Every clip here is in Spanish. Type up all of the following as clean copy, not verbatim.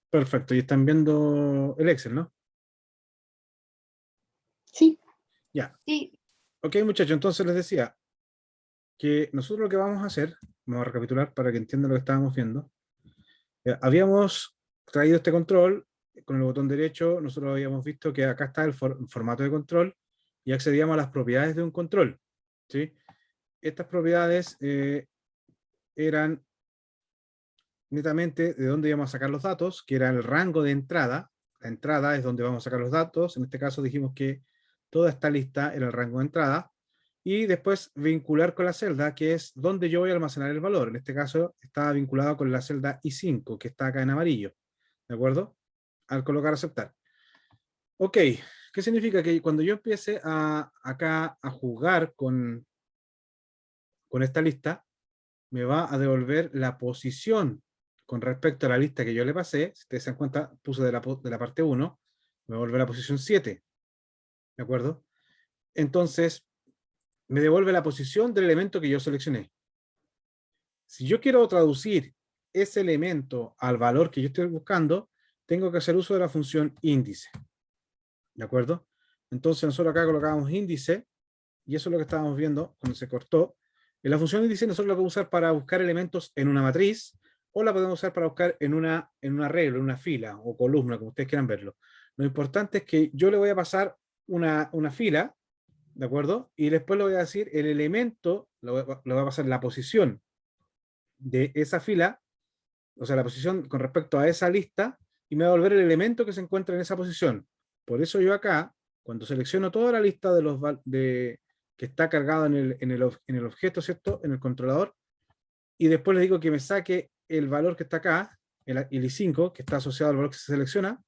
Perfecto, y están viendo el Excel, ¿no? Sí, Ya. sí. Ok, muchachos, entonces les decía que nosotros lo que vamos a hacer, vamos a recapitular para que entiendan lo que estábamos viendo. Habíamos traído este control con el botón derecho, nosotros habíamos visto que acá está el formato de control y accedíamos a las propiedades de un control, ¿sí? Estas propiedades eran netamente de dónde íbamos a sacar los datos, que era el rango de entrada. La entrada es donde vamos a sacar los datos. En este caso dijimos que toda esta lista era el rango de entrada. Y después vincular con la celda, que es donde yo voy a almacenar el valor. En este caso estaba vinculado con la celda I5, que está acá en amarillo. ¿De acuerdo? Al colocar aceptar. Ok, ¿qué significa? Que cuando yo empiece acá a jugar con esta lista, me va a devolver la posición con respecto a la lista que yo le pasé. Si ustedes se dan cuenta, puse de la parte 1, me devuelve la posición 7. ¿De acuerdo? Entonces, me devuelve la posición del elemento que yo seleccioné. Si yo quiero traducir ese elemento al valor que yo estoy buscando, tengo que hacer uso de la función índice. ¿De acuerdo? Entonces nosotros acá colocamos índice, y eso es lo que estábamos viendo cuando se cortó. En la función índice nosotros la podemos usar para buscar elementos en una matriz, o la podemos usar para buscar en un arreglo, en una fila o columna, como ustedes quieran verlo. Lo importante es que yo le voy a pasar una fila, ¿de acuerdo? Y después le voy a decir el elemento, le voy a pasar la posición de esa fila, o sea, la posición con respecto a esa lista, y me va a devolver el elemento que se encuentra en esa posición. Por eso yo acá, cuando selecciono toda la lista que está cargado en el objeto, ¿cierto? En el controlador, y después le digo que me saque el valor que está acá, el I5, que está asociado al valor que se selecciona,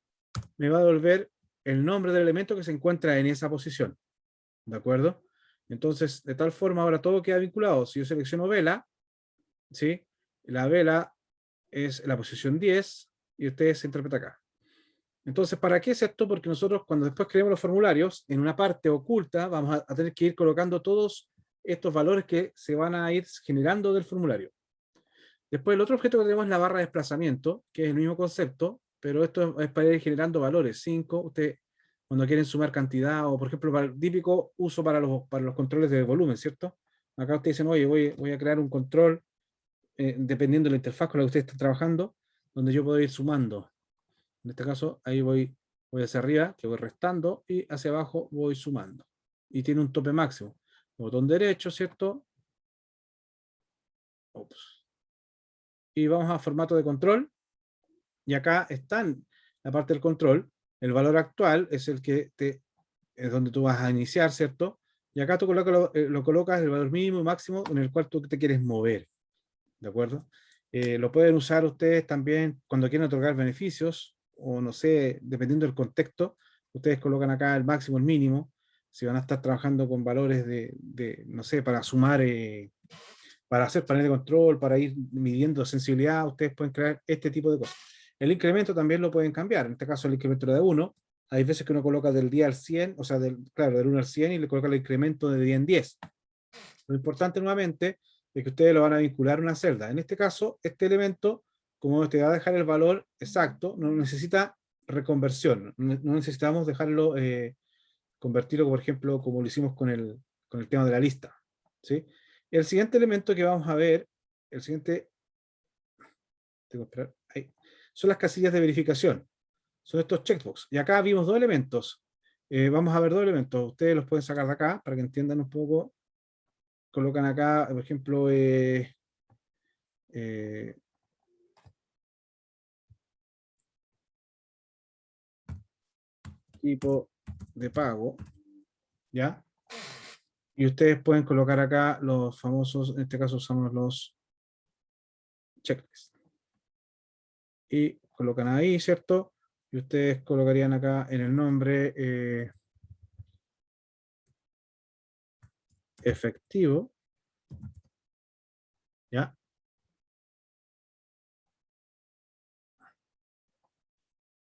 me va a devolver el nombre del elemento que se encuentra en esa posición. ¿De acuerdo? Entonces, de tal forma, ahora todo queda vinculado. Si yo selecciono vela, ¿sí? La vela es la posición 10 y usted se interpreta acá. Entonces, ¿para qué es esto? Porque nosotros cuando después creemos los formularios, en una parte oculta vamos a tener que ir colocando todos estos valores que se van a ir generando del formulario. Después, el otro objeto que tenemos es la barra de desplazamiento, que es el mismo concepto, pero esto es para ir generando valores. 5, usted cuando quieren sumar cantidad, o por ejemplo, para el típico uso para los controles de volumen, ¿cierto? Acá ustedes dicen, oye, voy a crear un control dependiendo de la interfaz con la que usted está trabajando, donde yo puedo ir sumando. En este caso, ahí voy hacia arriba, que voy restando, y hacia abajo voy sumando. Y tiene un tope máximo. Botón derecho, ¿cierto? Ups. Y vamos a formato de control. Y acá está en la parte del control. El valor actual es el que es donde tú vas a iniciar, ¿cierto? Y acá tú lo colocas el valor mínimo y máximo en el cual tú te quieres mover. ¿De acuerdo? Lo pueden usar ustedes también cuando quieren otorgar beneficios, o no sé, dependiendo del contexto, ustedes colocan acá el máximo, el mínimo, si van a estar trabajando con valores no sé, para sumar, para hacer panel de control, para ir midiendo sensibilidad, ustedes pueden crear este tipo de cosas. El incremento también lo pueden cambiar, en este caso el incremento era de 1, hay veces que uno coloca del 10 al 100, o sea, claro, del 1 al 100 y le coloca el incremento de 10 en 10. Lo importante nuevamente es que ustedes lo van a vincular a una celda. En este caso, este elemento, como te va a dejar el valor exacto, no necesita reconversión. No necesitamos dejarlo, convertirlo, por ejemplo, como lo hicimos con el tema de la lista. ¿Sí? El siguiente elemento que vamos a ver, el siguiente, tengo que esperar, ahí, son las casillas de verificación. Son estos checkbox. Y acá vimos dos elementos. Vamos a ver dos elementos. Ustedes los pueden sacar de acá para que entiendan un poco. Colocan acá, por ejemplo, eh, tipo de pago, ¿ya? Y ustedes pueden colocar acá los famosos, en este caso usamos los checklists. Y colocan ahí, ¿cierto? Y ustedes colocarían acá en el nombre efectivo, ¿ya?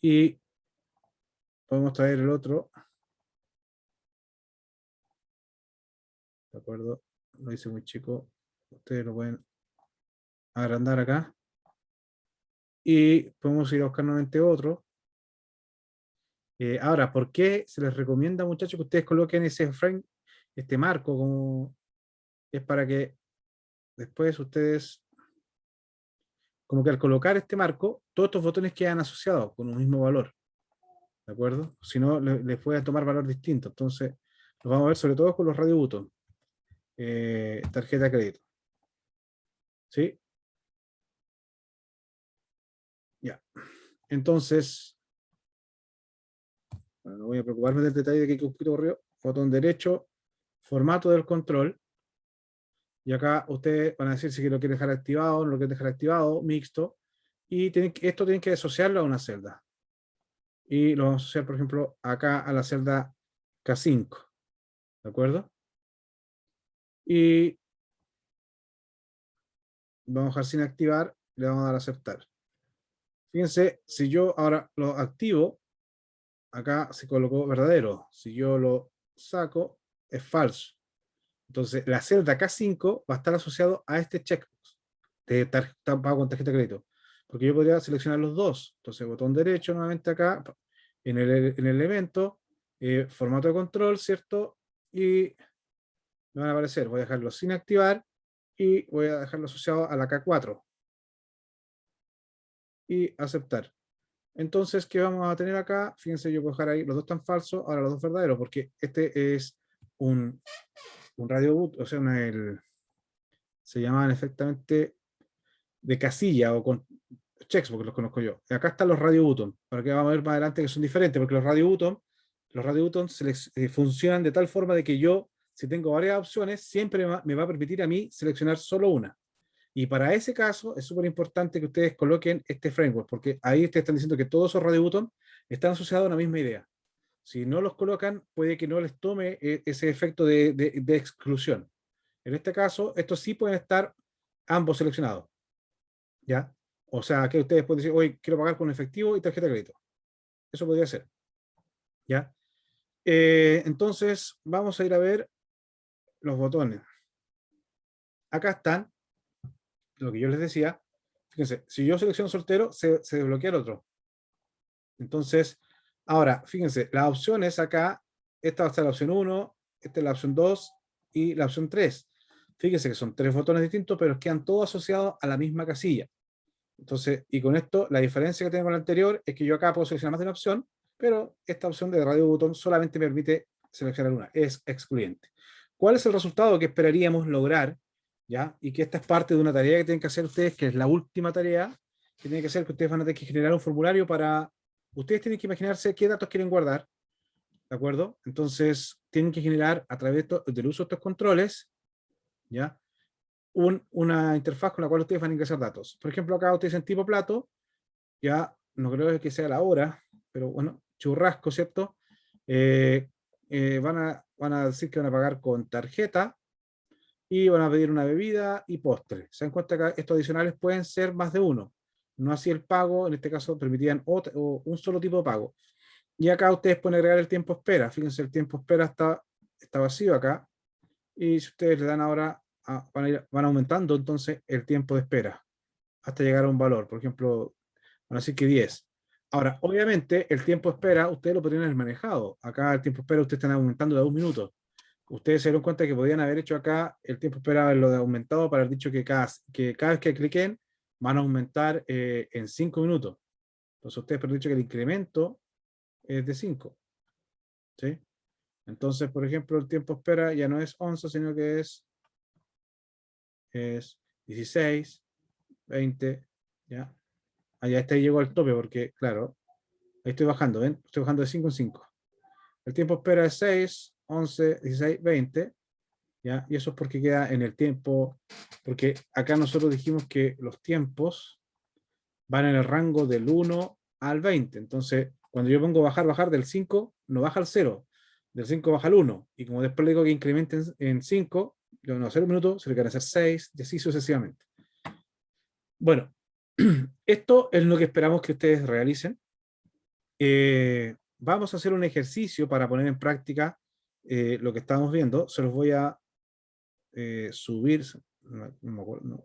Y podemos traer el otro, ¿de acuerdo? Lo hice muy chico. Ustedes lo pueden agrandar acá. y podemos ir a buscar nuevamente otro. Ahora, ¿por qué se les recomienda, muchachos, que ustedes coloquen ese frame, este marco, como es para que después ustedes, como que al colocar este marco, todos estos botones quedan asociados con un mismo valor, ¿de acuerdo? Si no, les puede tomar valor distinto. Entonces, lo vamos a ver sobre todo con los radio button, tarjeta de crédito. ¿Sí? Ya. Entonces, bueno, no voy a preocuparme del detalle de que un poquito corrió. Botón derecho, formato del control. Y acá ustedes van a decir si lo quieren dejar activado, no lo quieren dejar activado, mixto. Y esto tienen que asociarlo a una celda. Y lo vamos a asociar, por ejemplo, acá a la celda K5. ¿De acuerdo? Y vamos a dejar sin activar, le vamos a dar a aceptar. Fíjense, si yo ahora lo activo, acá se colocó verdadero. Si yo lo saco, es falso. Entonces, la celda K5 va a estar asociado a este checkbox de pago con tarjeta de crédito. Porque yo podría seleccionar los dos. Entonces, botón derecho nuevamente acá, en el elemento, formato de control, ¿cierto? Y me van a aparecer. Voy a dejarlo sin activar y voy a dejarlo asociado a la K4. Y aceptar. Entonces, ¿qué vamos a tener acá? Fíjense, yo puedo dejar ahí, los dos están falsos, ahora los dos verdaderos, porque este es un radio boot, o sea, se llamaban efectivamente de casilla o con checks, porque los conozco yo. Y acá están los radio button, para que vamos a ver más adelante que son diferentes, porque los radio button funcionan de tal forma de que yo, si tengo varias opciones, siempre me va a permitir a mí seleccionar solo una. Y para ese caso es súper importante que ustedes coloquen este framework, porque ahí ustedes están diciendo que todos esos radio button están asociados a una misma idea. Si no los colocan, puede que no les tome ese efecto de exclusión. En este caso, estos sí pueden estar ambos seleccionados, ¿ya? O sea, que ustedes pueden decir, hoy quiero pagar con efectivo y tarjeta de crédito. Eso podría ser, ¿ya? Entonces, vamos a ir a ver los botones. Acá están, lo que yo les decía. Fíjense, si yo selecciono soltero, se desbloquea el otro. Entonces, ahora, fíjense, las opciones acá, esta va a ser la opción 1, esta es la opción 2 y la opción 3. Fíjense que son tres botones distintos, pero quedan todos asociados a la misma casilla. Entonces, y con esto, la diferencia que tengo con la anterior es que yo acá puedo seleccionar más de una opción, pero esta opción de radio botón solamente me permite seleccionar una, es excluyente. ¿Cuál es el resultado que esperaríamos lograr? ¿Ya? Y que esta es parte de una tarea que tienen que hacer ustedes, que es la última tarea, que tiene que ser que ustedes van a tener que generar un formulario para... Ustedes tienen que imaginarse qué datos quieren guardar, ¿de acuerdo? Entonces, tienen que generar a través del uso de estos controles, ¿ya? Una interfaz con la cual ustedes van a ingresar datos. Por ejemplo, acá ustedes en tipo plato, ya no creo que sea la hora, pero bueno, churrasco, ¿cierto? Van a decir que van a pagar con tarjeta y van a pedir una bebida y postre. Se dan cuenta que estos adicionales pueden ser más de uno. No así el pago, en este caso permitían un solo tipo de pago. Y acá ustedes pueden agregar el tiempo espera. Fíjense, el tiempo espera está vacío acá. Y si ustedes le dan ahora, van aumentando entonces el tiempo de espera hasta llegar a un valor. Por ejemplo, van a decir que 10. Ahora, obviamente, el tiempo de espera, ustedes lo podrían haber manejado. Acá el tiempo de espera, ustedes están aumentando de 1 minuto. Ustedes se dieron cuenta que podían haber hecho acá el tiempo de espera, lo de aumentado para haber dicho que cada vez que cliquen van a aumentar en 5 minutos. Entonces, ustedes han dicho que el incremento es de 5. ¿Sí? Entonces, por ejemplo, el tiempo de espera ya no es 11, sino que es 16, 20, ¿ya? Allá está, llegó al tope porque, claro, ahí estoy bajando, ¿ven? Estoy bajando de 5 en 5. El tiempo de espera es 6, 11, 16, 20, ¿ya? Y eso es porque queda en el tiempo, porque acá nosotros dijimos que los tiempos van en el rango del 1 al 20. Entonces, cuando yo pongo bajar, bajar del 5, no baja al 0. Del 5 baja al 1. Y como después le digo que incrementen en 5, no, 0 minutos, se le van a hacer 6, y así sucesivamente. Bueno, esto es lo que esperamos que ustedes realicen. Vamos a hacer un ejercicio para poner en práctica lo que estamos viendo. Se los voy a subir, no me acuerdo, no.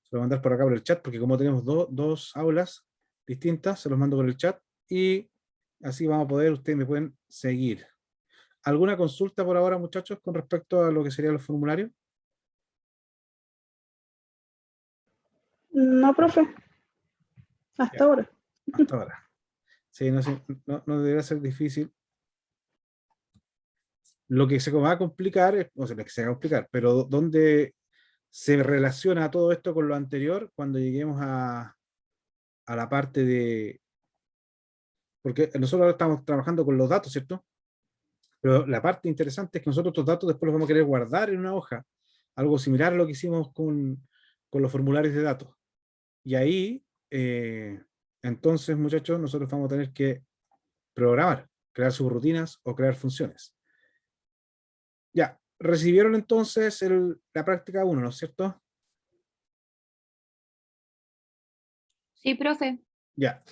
Se lo voy a mandar por acá por el chat, porque como tenemos dos aulas, distintas, se los mando por el chat y así vamos a poder, ustedes me pueden seguir. ¿Alguna consulta por ahora, muchachos, con respecto a lo que serían los formularios? No, profe, Ya, hasta ahora. hasta ahora. Sí, no debería ser difícil. Lo que se va a complicar, o sea, lo que se va a complicar, pero donde se relaciona todo esto con lo anterior, cuando lleguemos a la parte de... Porque nosotros ahora estamos trabajando con los datos, ¿cierto? Pero la parte interesante es que nosotros estos datos después los vamos a querer guardar en una hoja, algo similar a lo que hicimos con los formularios de datos. Y ahí, entonces, muchachos, nosotros vamos a tener que programar, crear subrutinas o crear funciones. Ya, recibieron entonces la práctica 1, ¿no es cierto? Sí, profe. Ya.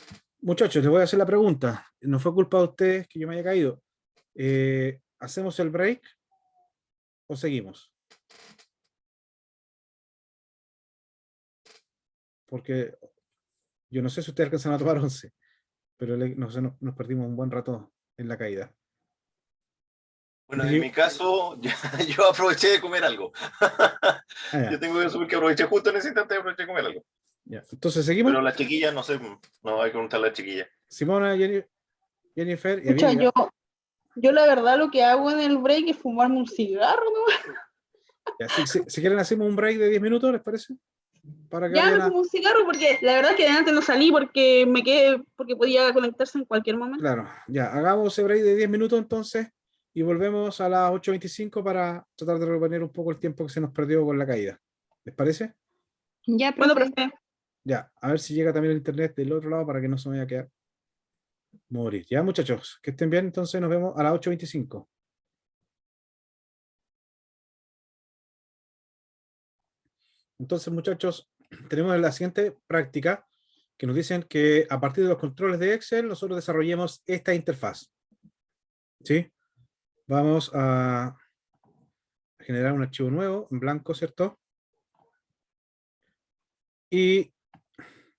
Muchachos, les voy a hacer la pregunta. No fue culpa de ustedes que yo me haya caído. ¿Hacemos el break o seguimos? Porque yo no sé si ustedes alcanzan a tomar 11, pero no sé, nos perdimos un buen rato en la caída. Bueno, en mi caso, yo aproveché de comer algo. Yo tengo que asumir que aproveché justo en ese instante, aproveché de comer algo. Ya. Entonces, ¿seguimos? Pero las chiquillas, no sé, no hay que preguntarle a las chiquillas. Simona, Jennifer y Escucha, Abigail. yo la verdad lo que hago en el break es fumarme un cigarro, ¿no? Ya, si quieren hacemos un break de 10 minutos, ¿les parece? Para que Ya vayan me a... fumo un cigarro porque la verdad es que de antes no salí porque me quedé, porque podía conectarse en cualquier momento. Claro, ya, hagamos ese break de 10 minutos entonces y volvemos a las 8:25 para tratar de reponer un poco el tiempo que se nos perdió con la caída. ¿Les parece? Ya, Bueno, profe. profe, Ya, a ver si llega también el internet del otro lado para que no se me vaya a quedar morir. Ya, muchachos, que estén bien, entonces nos vemos a las 8:25. Entonces, muchachos, tenemos la siguiente práctica que nos dicen que a partir de los controles de Excel nosotros desarrollemos esta interfaz. ¿Sí? Vamos a generar un archivo nuevo, en blanco, ¿cierto? Y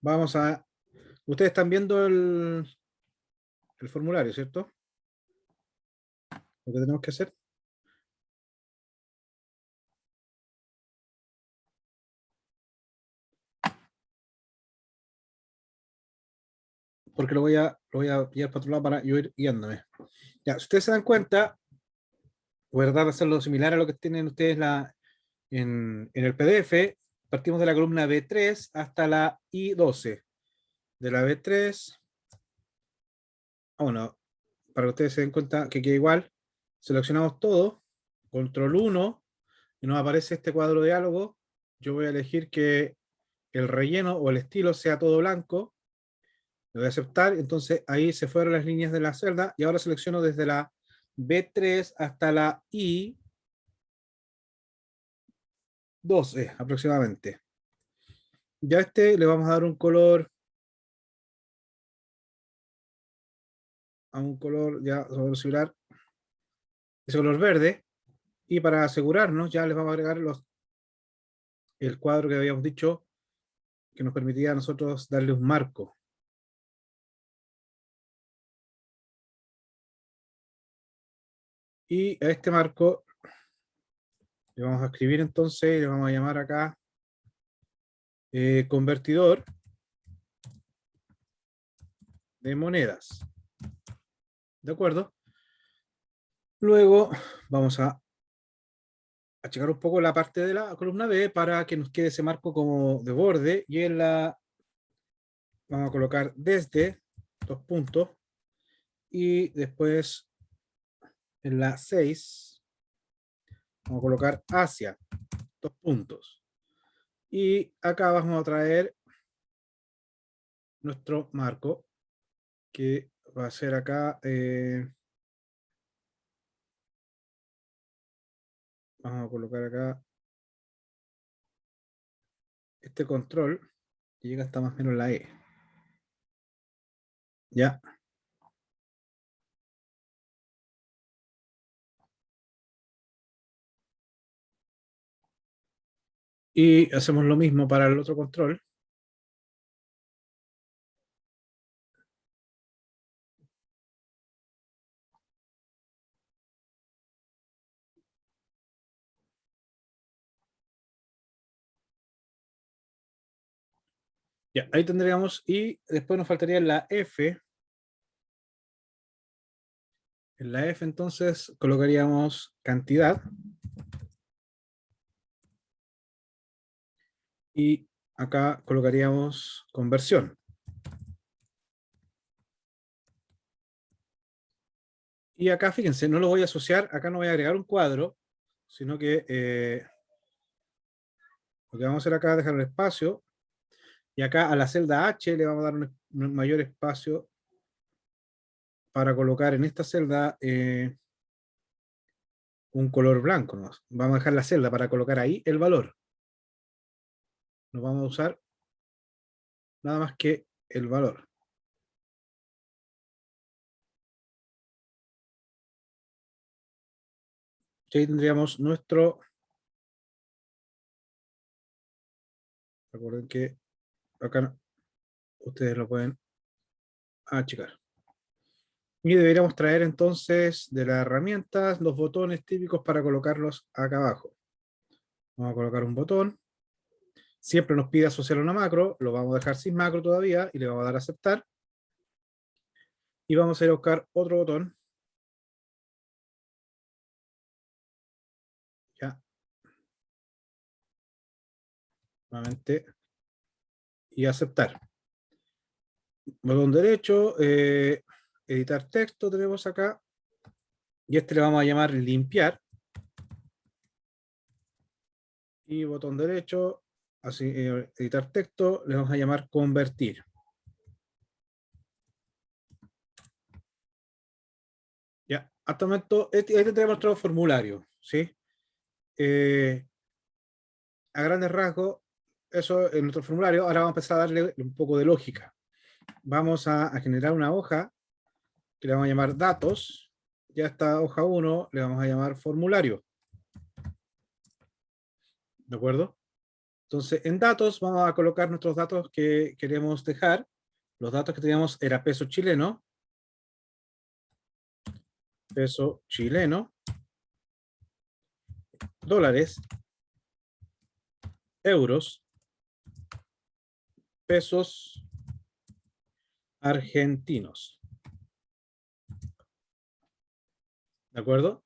vamos a... Ustedes están viendo el formulario, ¿cierto? Lo que tenemos que hacer. Porque lo voy a llevar para otro lado para yo ir guiándome. Ya, si ustedes se dan cuenta, voy a tratar de hacerlo similar a lo que tienen ustedes en el PDF. Partimos de la columna B3 hasta la I12. De la B3, bueno, para que ustedes se den cuenta que queda igual, seleccionamos todo, control 1, y nos aparece este cuadro de diálogo. Yo voy a elegir que el relleno o el estilo sea todo blanco. Le voy a aceptar, entonces ahí se fueron las líneas de la celda y ahora selecciono desde la B3 hasta la I12 aproximadamente. Ya le vamos a dar un color, a un color ya similar, ese color verde, y para asegurarnos ya les vamos a agregar el cuadro que habíamos dicho que nos permitía a nosotros darle un marco. Y a este marco le vamos a escribir entonces, le vamos a llamar acá convertidor de monedas. ¿De acuerdo? Luego vamos a achicar un poco la parte de la columna B para que nos quede ese marco como de borde y en la vamos a colocar desde 2 puntos y después en la 6 vamos a colocar hacia 2 puntos. Y acá vamos a traer nuestro marco, que va a ser acá, vamos a colocar acá este control, que llega hasta más o menos la E. Ya. Y hacemos lo mismo para el otro control. Ya, ahí tendríamos, y después nos faltaría la F. En la F entonces colocaríamos cantidad. Y acá colocaríamos conversión. Y acá, fíjense, no lo voy a asociar, acá no voy a agregar un cuadro, sino que lo que vamos a hacer acá es dejar un espacio, y acá a la celda H le vamos a dar un mayor espacio para colocar en esta celda un color blanco, ¿no? Vamos a dejar la celda para colocar ahí el valor. No vamos a usar nada más que el valor. Y ahí tendríamos nuestro... Recuerden que acá ustedes lo pueden achicar. Y deberíamos traer entonces de las herramientas los botones típicos para colocarlos acá abajo. Vamos a colocar un botón. Siempre nos pide asociar una macro, lo vamos a dejar sin macro todavía y le vamos a dar a aceptar. Y vamos a ir a buscar otro botón. Ya. Nuevamente. Y aceptar. Botón derecho, editar texto tenemos acá. Y este le vamos a llamar limpiar. Y botón derecho, así, editar texto, le vamos a llamar convertir. Ya, hasta el momento, este tenemos nuestro formulario, ¿sí? A grandes rasgos, eso es nuestro formulario. Ahora vamos a empezar a darle un poco de lógica. Vamos a generar una hoja que le vamos a llamar datos. Ya esta hoja 1 le vamos a llamar formulario. ¿De acuerdo? Entonces, en datos vamos a colocar nuestros datos que queremos dejar. Los datos que teníamos era peso chileno, dólares, euros, pesos argentinos. ¿De acuerdo?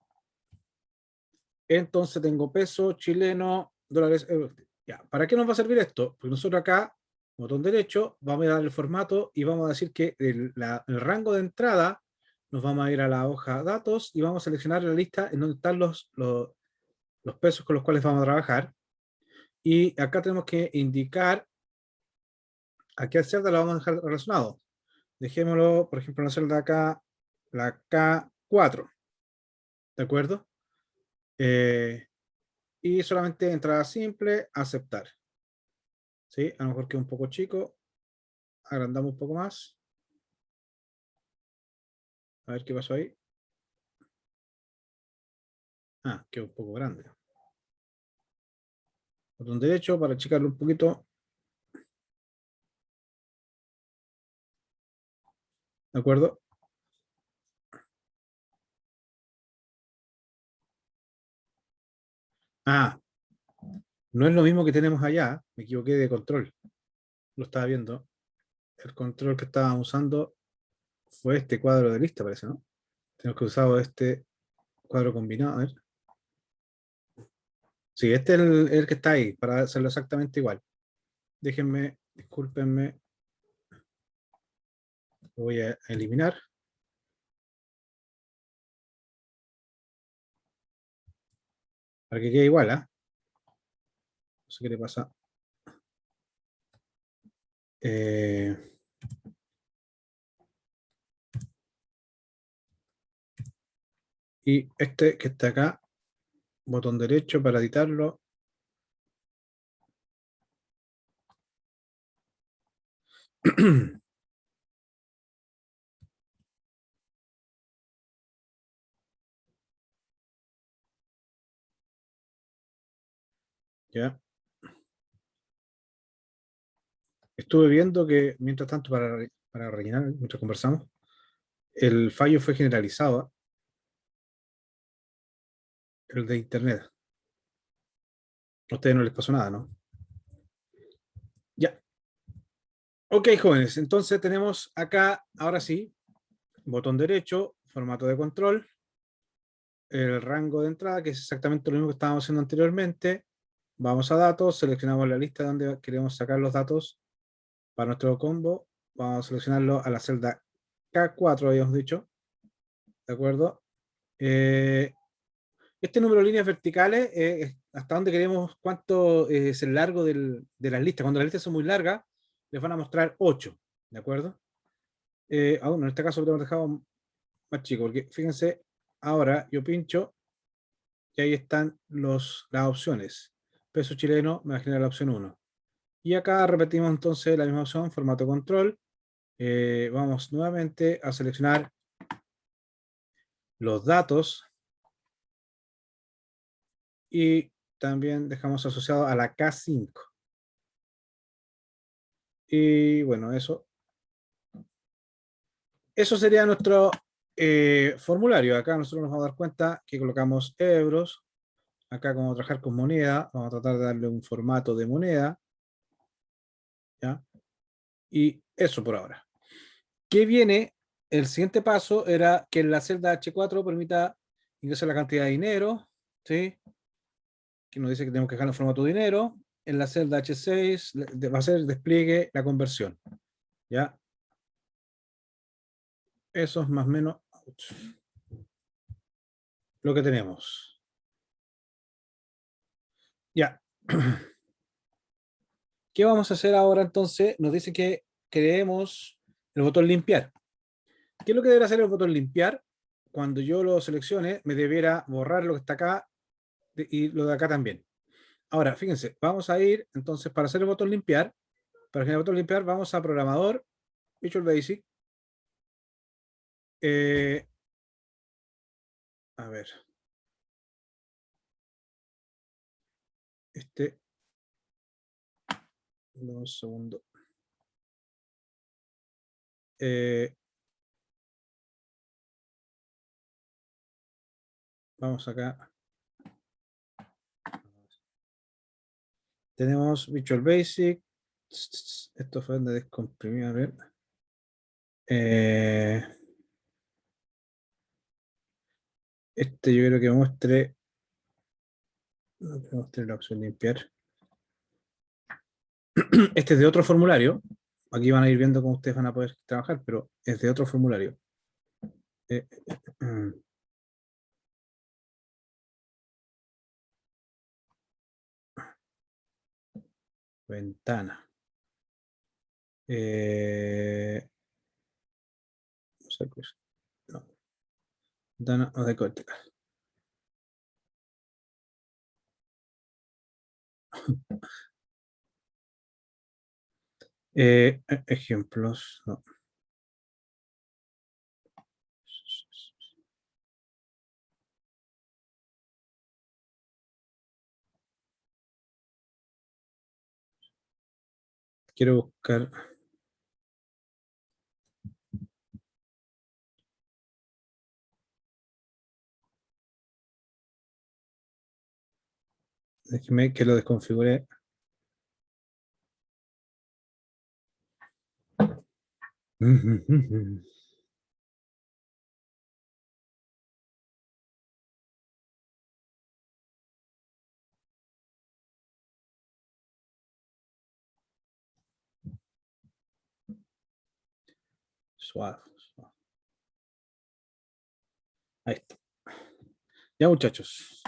Entonces tengo peso chileno, dólares, euros. Ya, ¿para qué nos va a servir esto? Porque nosotros acá, botón derecho, vamos a dar el formato y vamos a decir que el rango de entrada nos vamos a ir a la hoja datos y vamos a seleccionar la lista en donde están los pesos con los cuales vamos a trabajar. Y acá tenemos que indicar a qué celda la vamos a dejar relacionado. Dejémoslo, por ejemplo, en la celda acá, la K4. ¿De acuerdo? Y solamente entrada simple, aceptar. ¿Sí? A lo mejor queda un poco chico. Agrandamos un poco más. A ver qué pasó ahí. Ah, quedó un poco grande. Botón derecho para achicarlo un poquito. ¿De acuerdo? Ah, no es lo mismo que tenemos allá. Me equivoqué de control. Lo estaba viendo. El control que estábamos usando fue este cuadro de lista, parece, ¿no? Tenemos que usar este cuadro combinado. A ver. Sí, este es el que está ahí, para hacerlo exactamente igual. Déjenme, discúlpenme. Lo voy a eliminar. Para que quede igual, ¿ah? No sé qué le pasa. Y este que está acá, botón derecho para editarlo. Ya. Estuve viendo que, mientras tanto, para rellenar, mientras conversamos, el fallo fue generalizado, ¿ah? El de internet. A ustedes no les pasó nada, ¿no? Ya. Ok, jóvenes, entonces tenemos acá, ahora sí, botón derecho, formato de control, el rango de entrada, que es exactamente lo mismo que estábamos haciendo anteriormente. Vamos a datos, seleccionamos la lista donde queremos sacar los datos para nuestro combo. Vamos a seleccionarlo a la celda K4, habíamos dicho. ¿De acuerdo? Este número de líneas verticales es hasta donde queremos, cuánto es el largo de las listas. Cuando las listas son muy largas, les van a mostrar 8. ¿De acuerdo? Bueno, en este caso lo hemos dejado más chico, porque fíjense, ahora yo pincho y ahí están las opciones. Peso chileno me va a generar la opción 1. Y acá repetimos entonces la misma opción, formato control. Vamos nuevamente a seleccionar los datos y también dejamos asociado a la K5. Y bueno, eso sería nuestro formulario. Acá nosotros nos vamos a dar cuenta que colocamos euros. Acá como trabajar con moneda, vamos a tratar de darle un formato de moneda. ¿Ya? Y eso por ahora. ¿Qué viene? El siguiente paso era que en la celda H4 permita ingresar la cantidad de dinero, ¿sí? Que nos dice que tenemos que dejar en formato de dinero. En la celda H6 va a ser despliegue la conversión. ¿Ya? Eso es más o menos lo que tenemos. Ya. ¿Qué vamos a hacer ahora entonces? Nos dice que creemos el botón limpiar. ¿Qué es lo que debería hacer el botón limpiar? Cuando yo lo seleccione, me debiera borrar lo que está acá y lo de acá también. Ahora, fíjense, vamos a ir entonces para hacer el botón limpiar. Para generar el botón limpiar, vamos a programador, Visual Basic. Eh, a ver. Un segundo. Vamos acá. Tenemos Visual Basic. Esto fue donde descomprimí, a ver. Yo creo que muestre. No, que muestre la opción limpiar. Este es de otro formulario. Aquí van a ir viendo cómo ustedes van a poder trabajar, pero es de otro formulario. Eh, Ventana. No, ventana o de cortical. Ejemplos. No. Quiero buscar. Déjeme que lo desconfigure. Suave, suave. Ahí está. Ya, muchachos.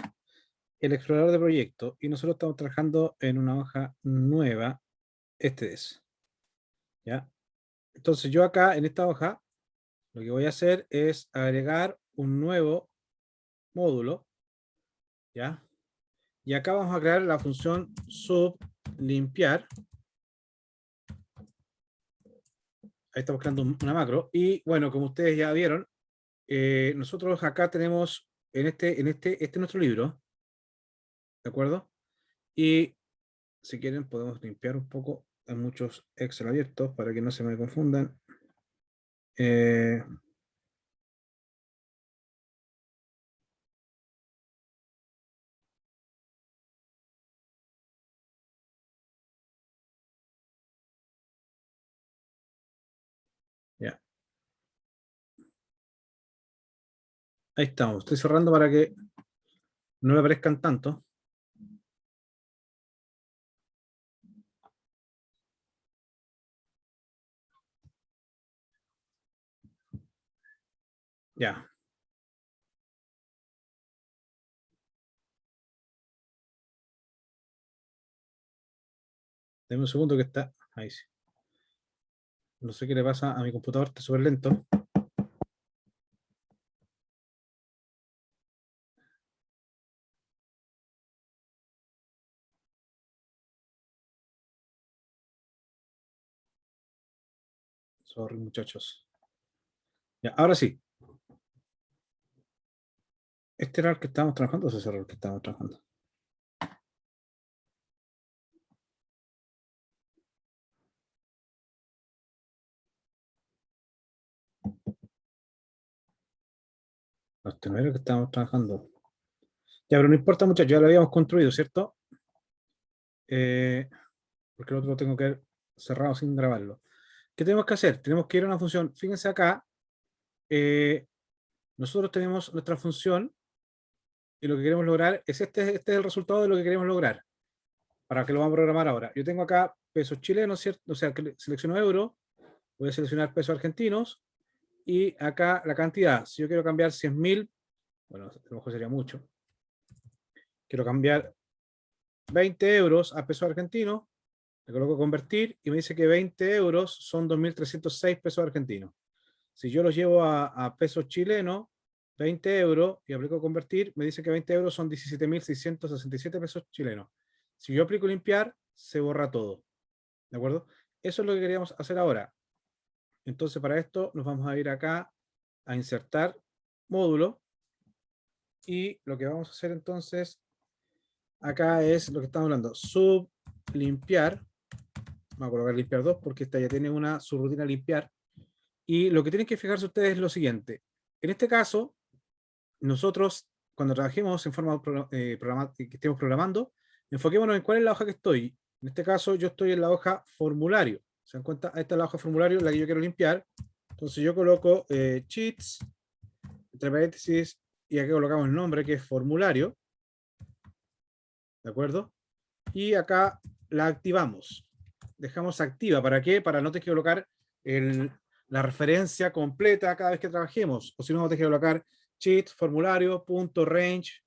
El explorador de proyecto. Y nosotros estamos trabajando en una hoja nueva. Este es. ¿Ya? Entonces yo acá en esta hoja lo que voy a hacer es agregar un nuevo módulo. ¿Ya? Y acá vamos a crear la función sublimpiar. Ahí estamos creando una macro. Y bueno, como ustedes ya vieron, nosotros acá tenemos este es nuestro libro. ¿De acuerdo? Y si quieren podemos limpiar un poco. Hay muchos Excel abiertos para que no se me confundan. Eh, Ahí estamos. Estoy cerrando para que no le aparezcan tanto. Ya. Deme un segundo que está. Ahí sí. No sé qué le pasa a mi computador, está súper lento. Sorry, muchachos. Ya, ahora sí. ¿Este era el que estábamos trabajando o ese era el que estábamos trabajando? No, este no era el que estábamos trabajando. Ya, pero no importa, muchachos, ya lo habíamos construido, ¿cierto? Porque el otro lo tengo que haber cerrado sin grabarlo. ¿Qué tenemos que hacer? Tenemos que ir a una función. Fíjense acá. Nosotros tenemos nuestra función y lo que queremos lograr es este es el resultado de lo que queremos lograr. Para que lo vamos a programar ahora. Yo tengo acá pesos chilenos, ¿cierto? O sea, que selecciono euro, voy a seleccionar pesos argentinos y acá la cantidad. Si yo quiero cambiar 100.000, bueno, a lo mejor sería mucho. Quiero cambiar 20 euros a pesos argentinos, le coloco convertir y me dice que 20 euros son 2.306 pesos argentinos. Si yo los llevo a pesos chilenos, 20 euros, y aplico convertir, me dice que 20 euros son 17.667 pesos chilenos. Si yo aplico limpiar, se borra todo. ¿De acuerdo? Eso es lo que queríamos hacer ahora. Entonces, para esto nos vamos a ir acá a insertar módulo. Y lo que vamos a hacer entonces, acá es lo que estamos hablando, sublimpiar. Vamos a colocar limpiar 2 porque esta ya tiene una subrutina limpiar. Y lo que tienen que fijarse ustedes es lo siguiente. En este caso, nosotros, cuando trabajemos en forma que estemos programando, enfoquémonos en cuál es la hoja que estoy. En este caso, yo estoy en la hoja formulario. ¿Se dan cuenta? Esta es la hoja formulario, la que yo quiero limpiar. Entonces yo coloco cheats, entre paréntesis, y aquí colocamos el nombre, que es formulario. ¿De acuerdo? Y acá la activamos. Dejamos activa. ¿Para qué? Para no tener que colocar la referencia completa cada vez que trabajemos. O si no, vamos a tener que colocar cheat formulario punto range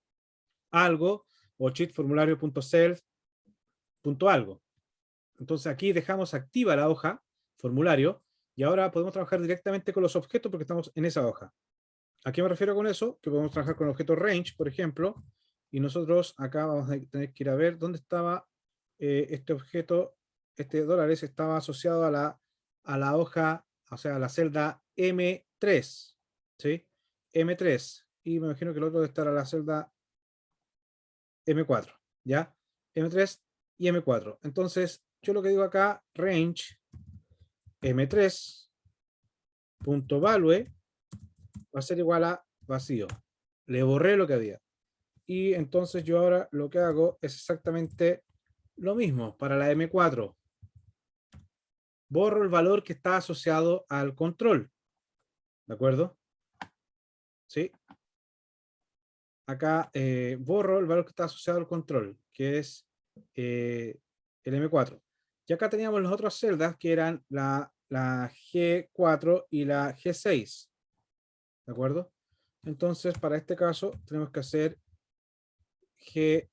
algo o cheat formulario punto self punto algo. Entonces aquí dejamos activa la hoja formulario y ahora podemos trabajar directamente con los objetos porque estamos en esa hoja. ¿A qué me refiero con eso? Que podemos trabajar con el objeto range, por ejemplo, y nosotros acá vamos a tener que ir a ver dónde estaba este objeto, este dólares estaba asociado a la hoja, o sea, a la celda M3, ¿sí? M3, y me imagino que el otro debe estar a la celda M4, ¿ya? M3 y M4. Entonces, yo lo que digo acá, range M3.value va a ser igual a vacío. Le borré lo que había. Y entonces yo ahora lo que hago es exactamente lo mismo para la M4. Borro el valor que está asociado al control. ¿De acuerdo? ¿Sí? Acá borro el valor que está asociado al control, que es el M4. Y acá teníamos las otras celdas que eran la G4 y la G6. ¿De acuerdo? Entonces, para este caso, tenemos que hacer G3,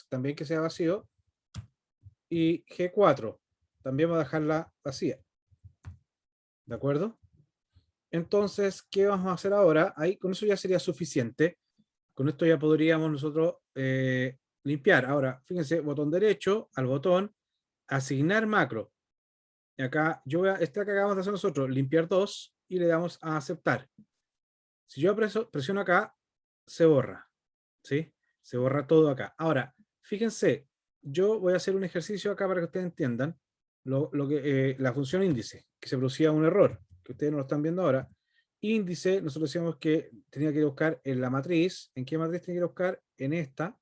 también que sea vacío, y G4, también voy a dejarla vacía. ¿De acuerdo? Entonces, ¿qué vamos a hacer ahora? Ahí, con eso ya sería suficiente. Con esto ya podríamos nosotros limpiar. Ahora, fíjense, botón derecho al botón, asignar macro. Y acá, yo voy a, que acabamos de hacer nosotros, limpiar 2, y le damos a aceptar. Si yo presiono acá, se borra. ¿Sí? Se borra todo acá. Ahora, fíjense, yo voy a hacer un ejercicio acá para que ustedes entiendan la función índice, que se producía un error, que ustedes no lo están viendo ahora. Índice, nosotros decíamos que tenía que ir a buscar en la matriz. ¿En qué matriz tenía que ir a buscar? En esta.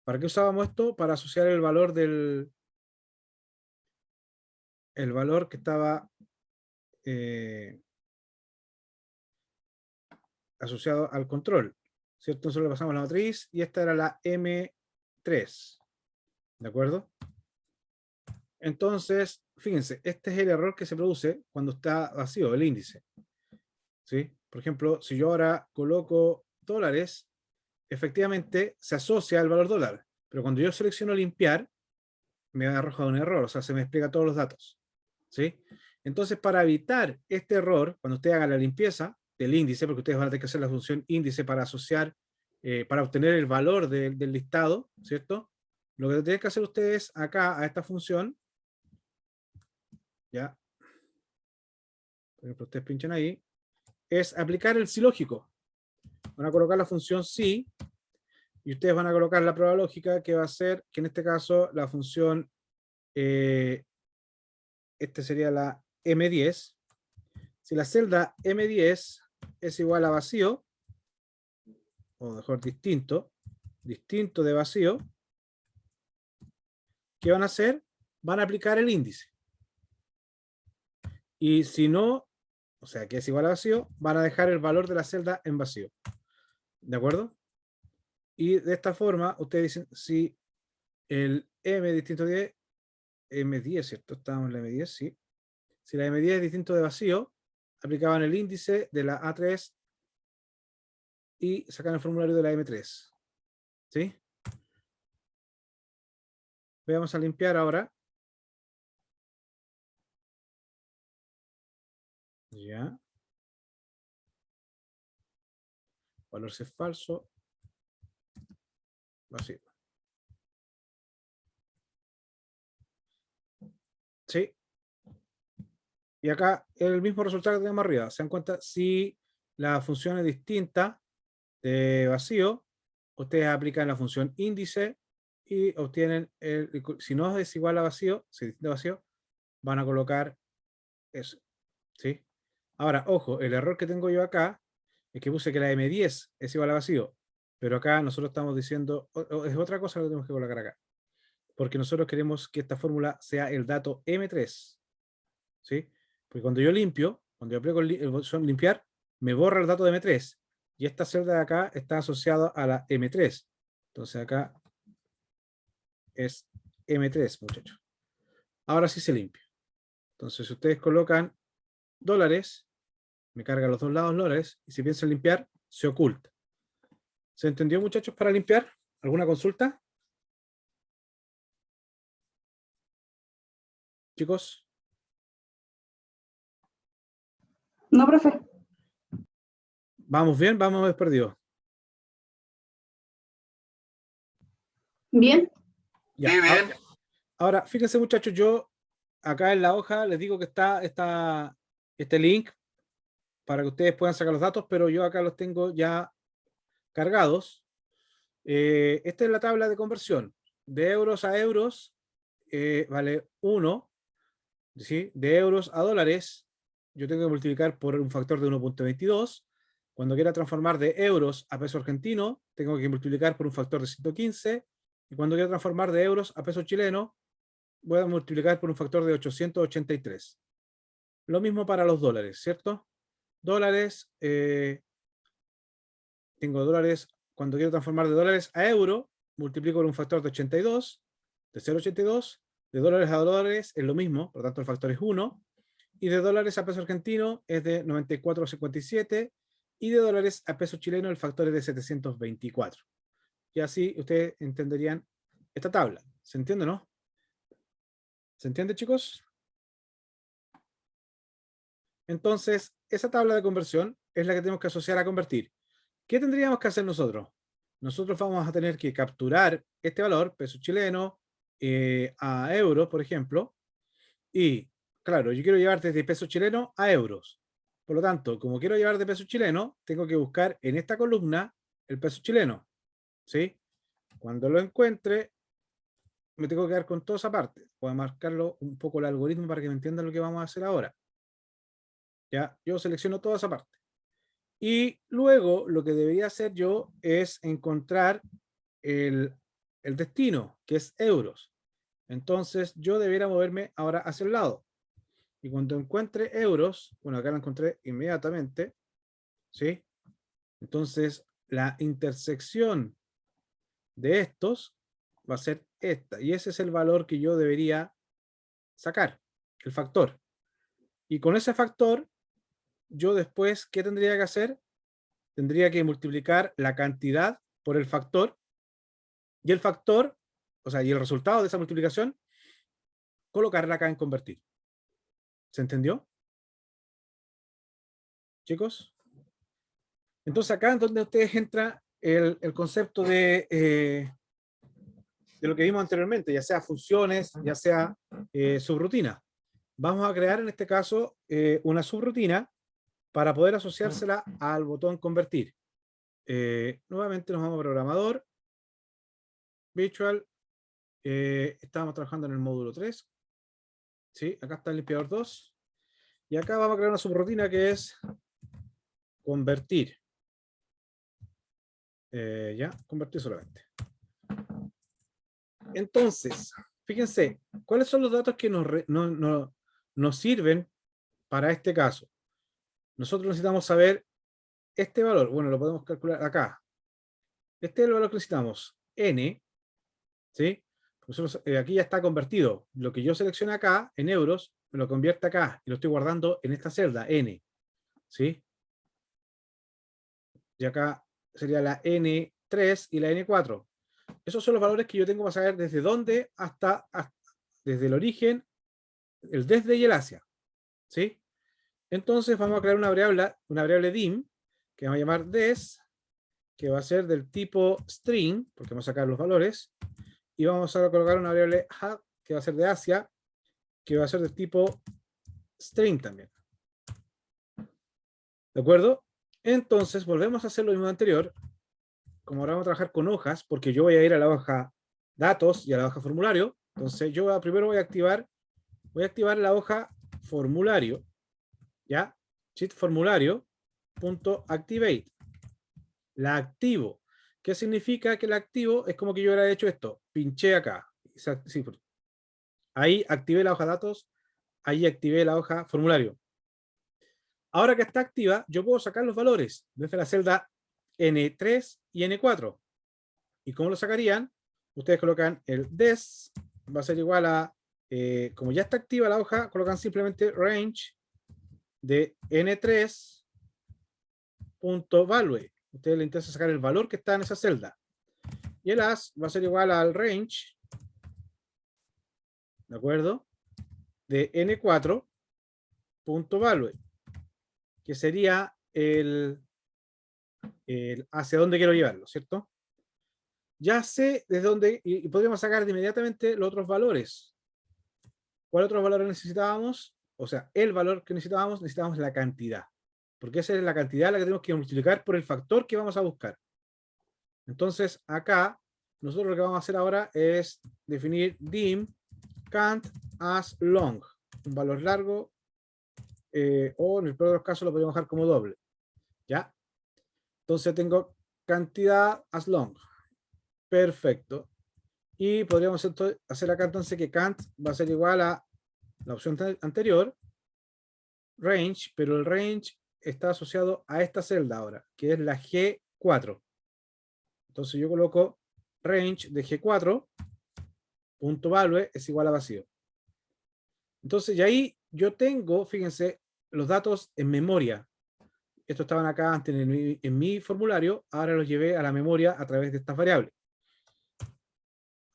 ¿Para qué usábamos esto? Para asociar el valor el valor que estaba asociado al control, ¿cierto? Nosotros le pasamos la matriz y esta era la M3, ¿de acuerdo? Entonces, fíjense, este es el error que se produce cuando está vacío el índice, ¿sí? Por ejemplo, si yo ahora coloco dólares, efectivamente se asocia al valor dólar, pero cuando yo selecciono limpiar, me arroja un error, o sea, se me explica todos los datos, ¿sí? Entonces, para evitar este error, cuando usted haga la limpieza del índice, porque ustedes van a tener que hacer la función índice para asociar, para obtener el valor del listado, ¿cierto? Lo que tienen que hacer ustedes acá, a esta función, ¿ya? Por ejemplo, ustedes pinchan ahí, es aplicar el silógico. Van a colocar la función si, y ustedes van a colocar la prueba lógica, que va a ser, que en este caso, la función, este sería la M10. Si la celda M10 es igual a vacío, o mejor distinto de vacío, ¿qué van a hacer? Van a aplicar el índice. Y si no, o sea, que es igual a vacío, van a dejar el valor de la celda en vacío. ¿De acuerdo? Y de esta forma, ustedes dicen, si el M distinto de M10, ¿cierto? Estamos en la M10, sí. Si la M10 es distinto de vacío, aplicaban el índice de la A3 y sacan el formulario de la M3. ¿Sí? Vamos a limpiar ahora. Ya. Valor si es falso. Vacío. ¿Sí? Y acá el mismo resultado que tenemos arriba. Se dan cuenta, si la función es distinta de vacío, ustedes aplican la función índice y obtienen, si no es igual a vacío, si es distinto a vacío, van a colocar eso. ¿Sí? Ahora, ojo, el error que tengo yo acá es que puse que la M10 es igual a vacío, pero acá nosotros estamos diciendo, es otra cosa lo que tenemos que colocar acá, porque nosotros queremos que esta fórmula sea el dato M3, ¿sí? Porque cuando yo limpio, cuando yo aplico el botón limpiar, me borra el dato de M3, y esta celda de acá está asociada a la M3, entonces acá es M3, muchachos. Ahora sí se limpia. Entonces, si ustedes colocan dólares, me carga los dos lados dólares, y si piensan limpiar, se oculta. ¿Se entendió, muchachos, para limpiar? ¿Alguna consulta? Chicos. No, profe. ¿Vamos bien? ¿Vamos perdidos? Bien. Ya. Sí, bien. Ahora, fíjense, muchachos, yo acá en la hoja les digo que está este link para que ustedes puedan sacar los datos, pero yo acá los tengo ya cargados. Esta es la tabla de conversión. De euros a euros vale 1. ¿Sí? De euros a dólares, yo tengo que multiplicar por un factor de 1.22. Cuando quiera transformar de euros a peso argentino, tengo que multiplicar por un factor de 115. Y cuando quiera transformar de euros a peso chileno, voy a multiplicar por un factor de 883. Lo mismo para los dólares, ¿cierto? Dólares, tengo dólares, cuando quiero transformar de dólares a euro, multiplico por un factor de 82, de 0,82. De dólares a dólares es lo mismo, por lo tanto el factor es 1. Y de dólares a peso argentino es de 94,57. Y de dólares a peso chileno el factor es de 724. Y así ustedes entenderían esta tabla. ¿Se entiende, no? ¿Se entiende, chicos? Entonces, esa tabla de conversión es la que tenemos que asociar a convertir. ¿Qué tendríamos que hacer nosotros? Nosotros vamos a tener que capturar este valor, peso chileno, a euros, por ejemplo. Y, claro, yo quiero llevar desde peso chileno a euros. Por lo tanto, como quiero llevar de peso chileno, tengo que buscar en esta columna el peso chileno. ¿Sí? Cuando lo encuentre, me tengo que quedar con toda esa parte. Voy a marcarlo un poco el algoritmo para que me entiendan lo que vamos a hacer ahora. Ya, yo selecciono toda esa parte. Y luego lo que debería hacer yo es encontrar el destino, que es euros. Entonces yo debería moverme ahora hacia el lado. Y cuando encuentre euros, bueno, acá lo encontré inmediatamente, ¿sí? Entonces, la intersección de estos va a ser esta. Y ese es el valor que yo debería sacar, el factor. Y con ese factor, yo después, ¿qué tendría que hacer? Tendría que multiplicar la cantidad por el factor, y el factor, o sea, y el resultado de esa multiplicación, colocarla acá en convertir. ¿Se entendió? Chicos. Entonces acá es donde ustedes entra el concepto de lo que vimos anteriormente, ya sea funciones, ya sea subrutina. Vamos a crear en este caso una subrutina para poder asociársela al botón convertir. Nuevamente nos vamos a programador, Visual, estábamos trabajando en el módulo 3. ¿Sí? Acá está el limpiador 2. Y acá vamos a crear una subrutina que es convertir. Ya, convertir solamente. Entonces, fíjense, ¿cuáles son los datos que nos sirven para este caso? Nosotros necesitamos saber este valor. Bueno, lo podemos calcular acá. Este es el valor que necesitamos. N, ¿sí? Nosotros, aquí ya está convertido. Lo que yo seleccione acá, en euros, me lo convierte acá. Y lo estoy guardando en esta celda, N. ¿Sí? Y acá sería la N3 y la N4. Esos son los valores que yo tengo para saber desde dónde hasta desde el origen, el desde y el hacia. ¿Sí? Entonces vamos a crear una variable dim, que vamos a llamar des, que va a ser del tipo string, porque vamos a sacar los valores, y vamos a colocar una variable hat, que va a ser de hacia, que va a ser del tipo string también. ¿De acuerdo? Entonces volvemos a hacer lo mismo anterior. Como ahora vamos a trabajar con hojas, porque yo voy a ir a la hoja datos y a la hoja formulario, entonces yo primero voy a activar la hoja formulario, ¿ya? Sheet formulario, punto activate. La activo. ¿Qué significa que la activo? Es como que yo hubiera hecho esto, pinché acá. Sí, ahí activé la hoja datos, ahí activé la hoja formulario. Ahora que está activa, yo puedo sacar los valores desde la celda N3 y N4. ¿Y cómo lo sacarían? Ustedes colocan el des, va a ser igual a, como ya está activa la hoja, colocan simplemente range de N3.value. Ustedes les interesa sacar el valor que está en esa celda. Y el as va a ser igual al range, ¿de acuerdo? De N4.value, que sería el hacia dónde quiero llevarlo, ¿cierto? Ya sé desde dónde, y podríamos sacar de inmediatamente los otros valores. ¿Cuál otros valores necesitábamos? O sea, el valor que necesitábamos la cantidad. Porque esa es la cantidad la que tenemos que multiplicar por el factor que vamos a buscar. Entonces, acá, nosotros lo que vamos a hacer ahora es definir dim count as long. Un valor largo, o en el peor de los casos lo podemos dejar como doble. ¿Ya? Entonces tengo cantidad as long. Perfecto. Y podríamos hacer acá entonces que count va a ser igual a la opción anterior, range, pero el range está asociado a esta celda ahora, que es la G4. Entonces yo coloco range de G4, punto value es igual a vacío. Entonces, y ahí yo tengo, fíjense, los datos en memoria. Estos estaban acá antes en mi formulario, ahora los llevé a la memoria a través de estas variables.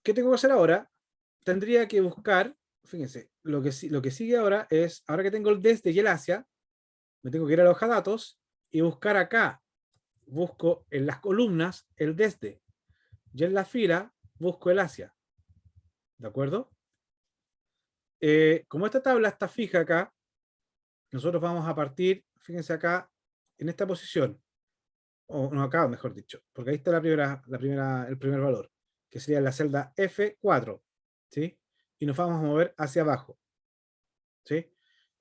¿Qué tengo que hacer ahora? Tendría que buscar, fíjense, lo que sigue ahora es, ahora que tengo el desde y el hacia, me tengo que ir a la hoja datos y buscar acá. Busco en las columnas el desde. Y en la fila busco el hacia. ¿De acuerdo? Como esta tabla está fija acá, nosotros vamos a partir, fíjense acá, en esta posición. O no, acá mejor dicho, porque ahí está el primer valor, que sería la celda F4. ¿Sí? Y nos vamos a mover hacia abajo. ¿Sí?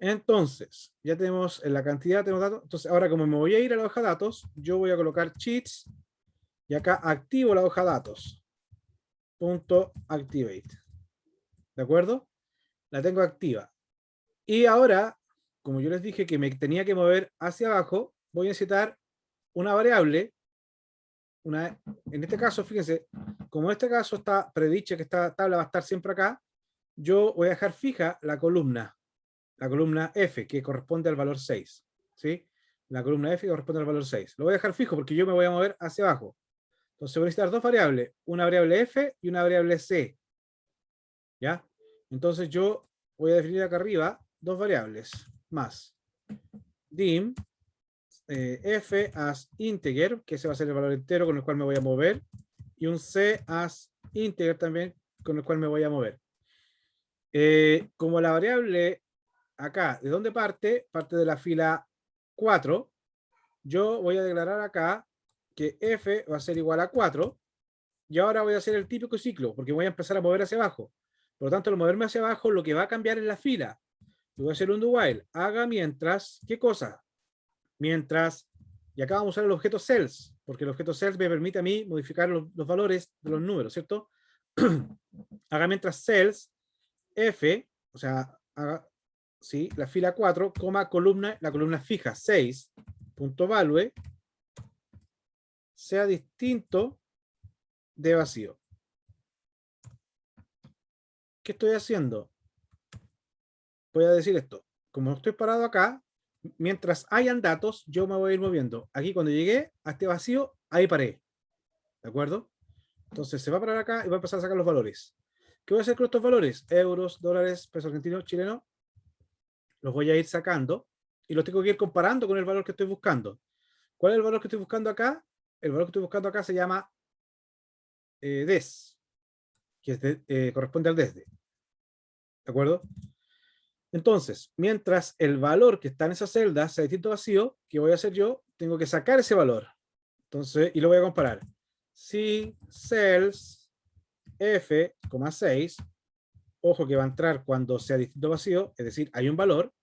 Entonces, ya tenemos en la cantidad, tenemos datos. Entonces, ahora como me voy a ir a la hoja datos, yo voy a colocar sheets y acá activo la hoja datos. Punto activate. ¿De acuerdo? La tengo activa. Y ahora, como yo les dije que me tenía que mover hacia abajo, voy a necesitar una variable, en este caso, fíjense, como en este caso está predicho que esta tabla va a estar siempre acá, yo voy a dejar fija la columna F, que corresponde al valor 6. ¿Sí? La columna F corresponde al valor 6. Lo voy a dejar fijo porque yo me voy a mover hacia abajo. Entonces voy a necesitar dos variables, una variable F y una variable C. ¿Ya? Entonces yo voy a definir acá arriba dos variables más. dim F as integer, que ese va a ser el valor entero con el cual me voy a mover, y un C as integer también con el cual me voy a mover. Como la variable acá, ¿de dónde parte? Parte de la fila 4. Yo voy a declarar acá que F va a ser igual a 4, y ahora voy a hacer el típico ciclo, porque voy a empezar a mover hacia abajo. Por lo tanto, al moverme hacia abajo, lo que va a cambiar es la fila. Yo voy a hacer un do while. Haga mientras, ¿qué cosa? Mientras, y acá vamos a usar el objeto cells, porque el objeto cells me permite a mí modificar los valores de los números, ¿cierto? Haga mientras cells F, o sea, haga, ¿sí? La fila 4, coma columna, la columna fija 6.value sea distinto de vacío. ¿Qué estoy haciendo? Voy a decir esto. Como estoy parado acá, mientras hayan datos, yo me voy a ir moviendo. Aquí cuando llegué a este vacío, ahí paré. ¿De acuerdo? Entonces se va a parar acá y va a empezar a sacar los valores. ¿Qué voy a hacer con estos valores? Euros, dólares, peso argentino, chileno. Los voy a ir sacando y los tengo que ir comparando con el valor que estoy buscando. ¿Cuál es el valor que estoy buscando acá? El valor que estoy buscando acá se llama DES, que es corresponde al desde. ¿De acuerdo? Entonces, mientras el valor que está en esa celda sea distinto vacío, ¿qué voy a hacer yo? Tengo que sacar ese valor. Entonces, y lo voy a comparar. Si cells F,6, ojo que va a entrar cuando sea distinto vacío, es decir, hay un valor.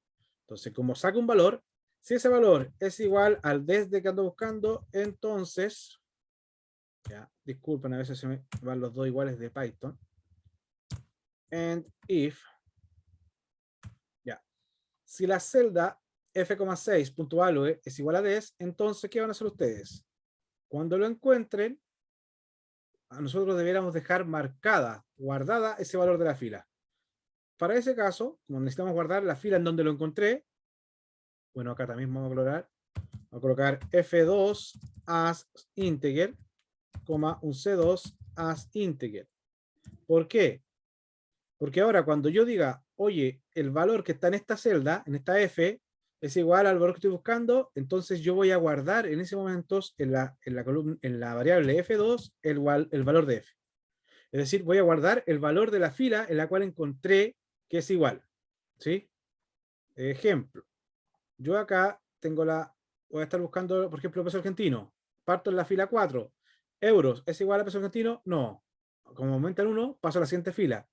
Entonces, como saco un valor, si ese valor es igual al desde que ando buscando, entonces, ya, disculpen, a veces se me van los dos iguales de Python. And if, ya, si la celda f,6.value es igual a des, entonces, ¿qué van a hacer ustedes? Cuando lo encuentren, a nosotros debiéramos dejar marcada, guardada ese valor de la fila. Para ese caso, como necesitamos guardar la fila en donde lo encontré, bueno, acá también vamos a colocar f2 as integer, coma un c2 as integer. ¿Por qué? Porque ahora cuando yo diga, oye, el valor que está en esta celda, en esta f, es igual al valor que estoy buscando, entonces yo voy a guardar en ese momento en la variable f2 el valor de f. Es decir, voy a guardar el valor de la fila en la cual encontré que es igual. ¿Sí? Ejemplo. Yo acá voy a estar buscando, por ejemplo, peso argentino. Parto en la fila 4. Euros, ¿es igual a peso argentino? No. Como aumenta el 1, paso a la siguiente fila.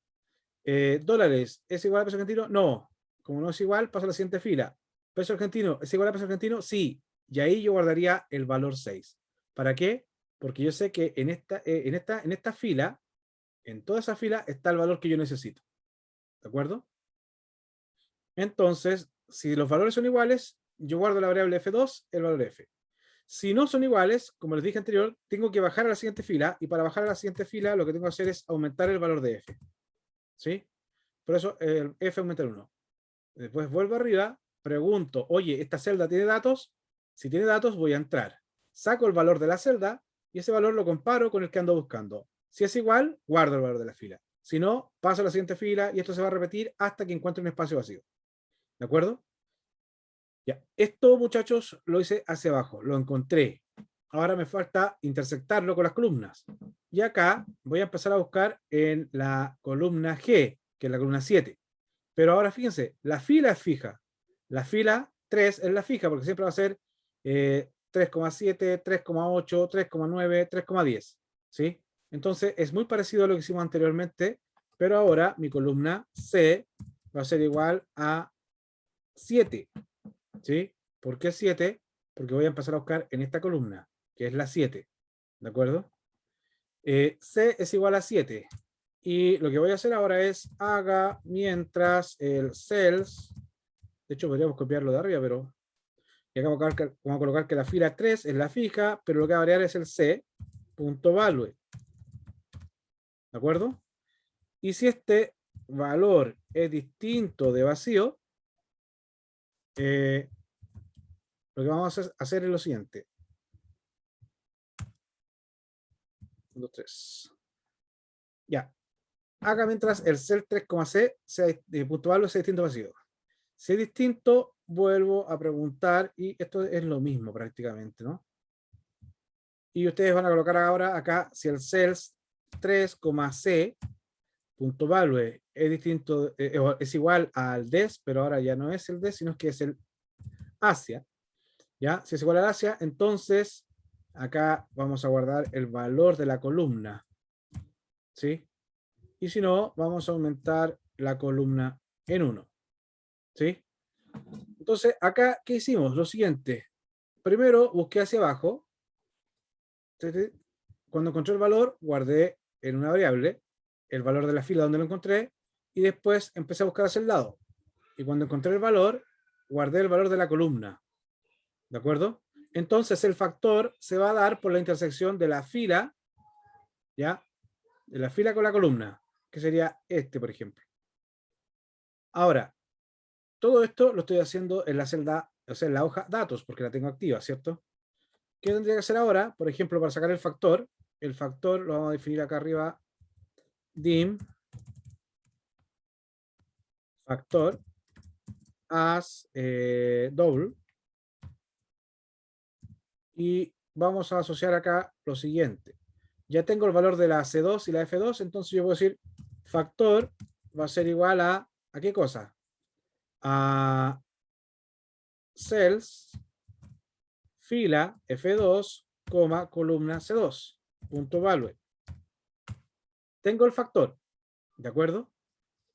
Dólares, ¿es igual a peso argentino? No. Como no es igual, paso a la siguiente fila. ¿Peso argentino, es igual a peso argentino? Sí. Y ahí yo guardaría el valor 6. ¿Para qué? Porque yo sé que en esta fila, en toda esa fila, está el valor que yo necesito. ¿De acuerdo? Entonces, si los valores son iguales, yo guardo la variable f2, el valor f. Si no son iguales, como les dije anterior, tengo que bajar a la siguiente fila, y para bajar a la siguiente fila lo que tengo que hacer es aumentar el valor de f. ¿Sí? Por eso el f aumenta el 1. Después vuelvo arriba, pregunto, oye, ¿esta celda tiene datos? Si tiene datos, voy a entrar. Saco el valor de la celda, y ese valor lo comparo con el que ando buscando. Si es igual, guardo el valor de la fila. Si no, paso a la siguiente fila, y esto se va a repetir hasta que encuentre un espacio vacío. ¿De acuerdo? Ya, esto, muchachos, lo hice hacia abajo, lo encontré. Ahora me falta intersectarlo con las columnas. Y acá voy a empezar a buscar en la columna G, que es la columna 7. Pero ahora fíjense, la fila es fija. La fila 3 es la fija, porque siempre va a ser 3,7, 3,8, 3,9, 3,10. ¿Sí? Entonces, es muy parecido a lo que hicimos anteriormente, pero ahora mi columna C va a ser igual a 7. ¿Sí? ¿Por qué 7? Porque voy a empezar a buscar en esta columna, que es la 7. ¿De acuerdo? C es igual a 7. Y lo que voy a hacer ahora es haga mientras el cells, de hecho podríamos copiarlo de arriba, pero Y acá vamos a colocar que la fila 3 es la fija, pero lo que va a variar es el c.value. ¿De acuerdo? Y si este valor es distinto de vacío, lo que vamos a hacer es lo siguiente. 1, 2, 3. Ya. Acá mientras el cell 3,c sea punto value sea distinto de vacío. Si es distinto, vuelvo a preguntar, y esto es lo mismo prácticamente, ¿no? Y ustedes van a colocar ahora acá si el cells 3,c punto value es distinto, es igual al des, pero ahora ya no es el des, sino que es el Asia. ¿Ya? Si es igual al Asia, entonces acá vamos a guardar el valor de la columna. ¿Sí? Y si no, vamos a aumentar la columna en 1. ¿Sí? Entonces, acá, ¿qué hicimos? Lo siguiente. Primero, busqué hacia abajo. Cuando encontré el valor, guardé en una variable el valor de la fila donde lo encontré, y después empecé a buscar hacia el lado. Y cuando encontré el valor, guardé el valor de la columna. ¿De acuerdo? Entonces, el factor se va a dar por la intersección de la fila, ¿ya? De la fila con la columna, que sería este, por ejemplo. Ahora, todo esto lo estoy haciendo en la celda, o sea, en la hoja datos, porque la tengo activa, ¿cierto? ¿Qué tendría que hacer ahora? Por ejemplo, para sacar el factor lo vamos a definir acá arriba, dim factor as double, y vamos a asociar acá lo siguiente. Ya tengo el valor de la C2 y la F2, entonces yo puedo decir factor va a ser igual ¿a qué cosa? A cells fila F2, columna C2, punto value. Tengo el factor, ¿de acuerdo?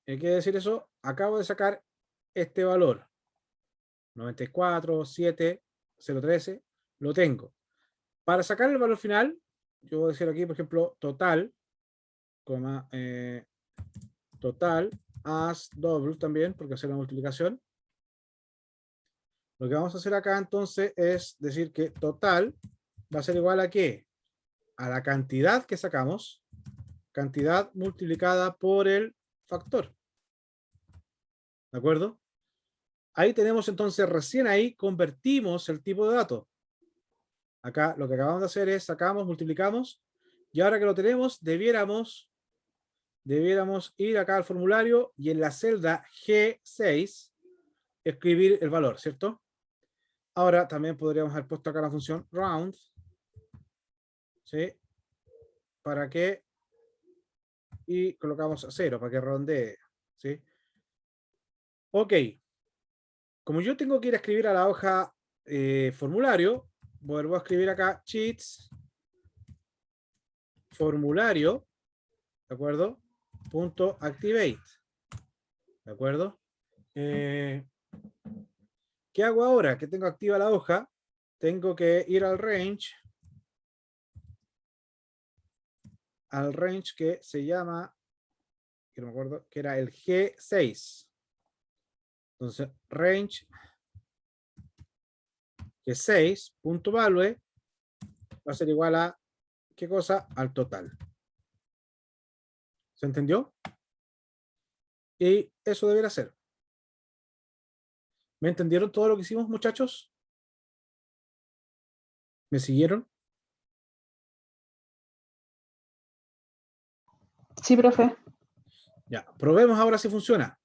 ¿Qué quiere decir eso? Acabo de sacar este valor, 94, 7, 013, lo tengo. Para sacar el valor final, yo voy a decir aquí, por ejemplo, total, total, as double también, porque hacer la multiplicación. Lo que vamos a hacer acá entonces es decir que total va a ser igual a ¿qué? A la cantidad que sacamos, cantidad multiplicada por el factor. ¿De acuerdo? Ahí tenemos entonces, recién ahí convertimos el tipo de dato. Acá lo que acabamos de hacer es sacamos, multiplicamos, y ahora que lo tenemos, debiéramos ir acá al formulario y en la celda G6 escribir el valor, ¿cierto? Ahora también podríamos haber puesto acá la función round, ¿sí? ¿Para qué? Y colocamos a 0 para que redondee, ¿sí? Ok. Como yo tengo que ir a escribir a la hoja formulario, vuelvo a escribir acá sheets formulario, ¿de acuerdo? Punto activate, ¿de acuerdo? ¿Qué hago ahora que tengo activa la hoja? Tengo que ir al range que se llama, que no me acuerdo, que era el G6. Entonces, range G6 punto value va a ser igual a ¿qué cosa? Al total. ¿Se entendió? Y eso debería ser. ¿Me entendieron todo lo que hicimos, muchachos? ¿Me siguieron? Sí, profe. Ya, probemos ahora si funciona.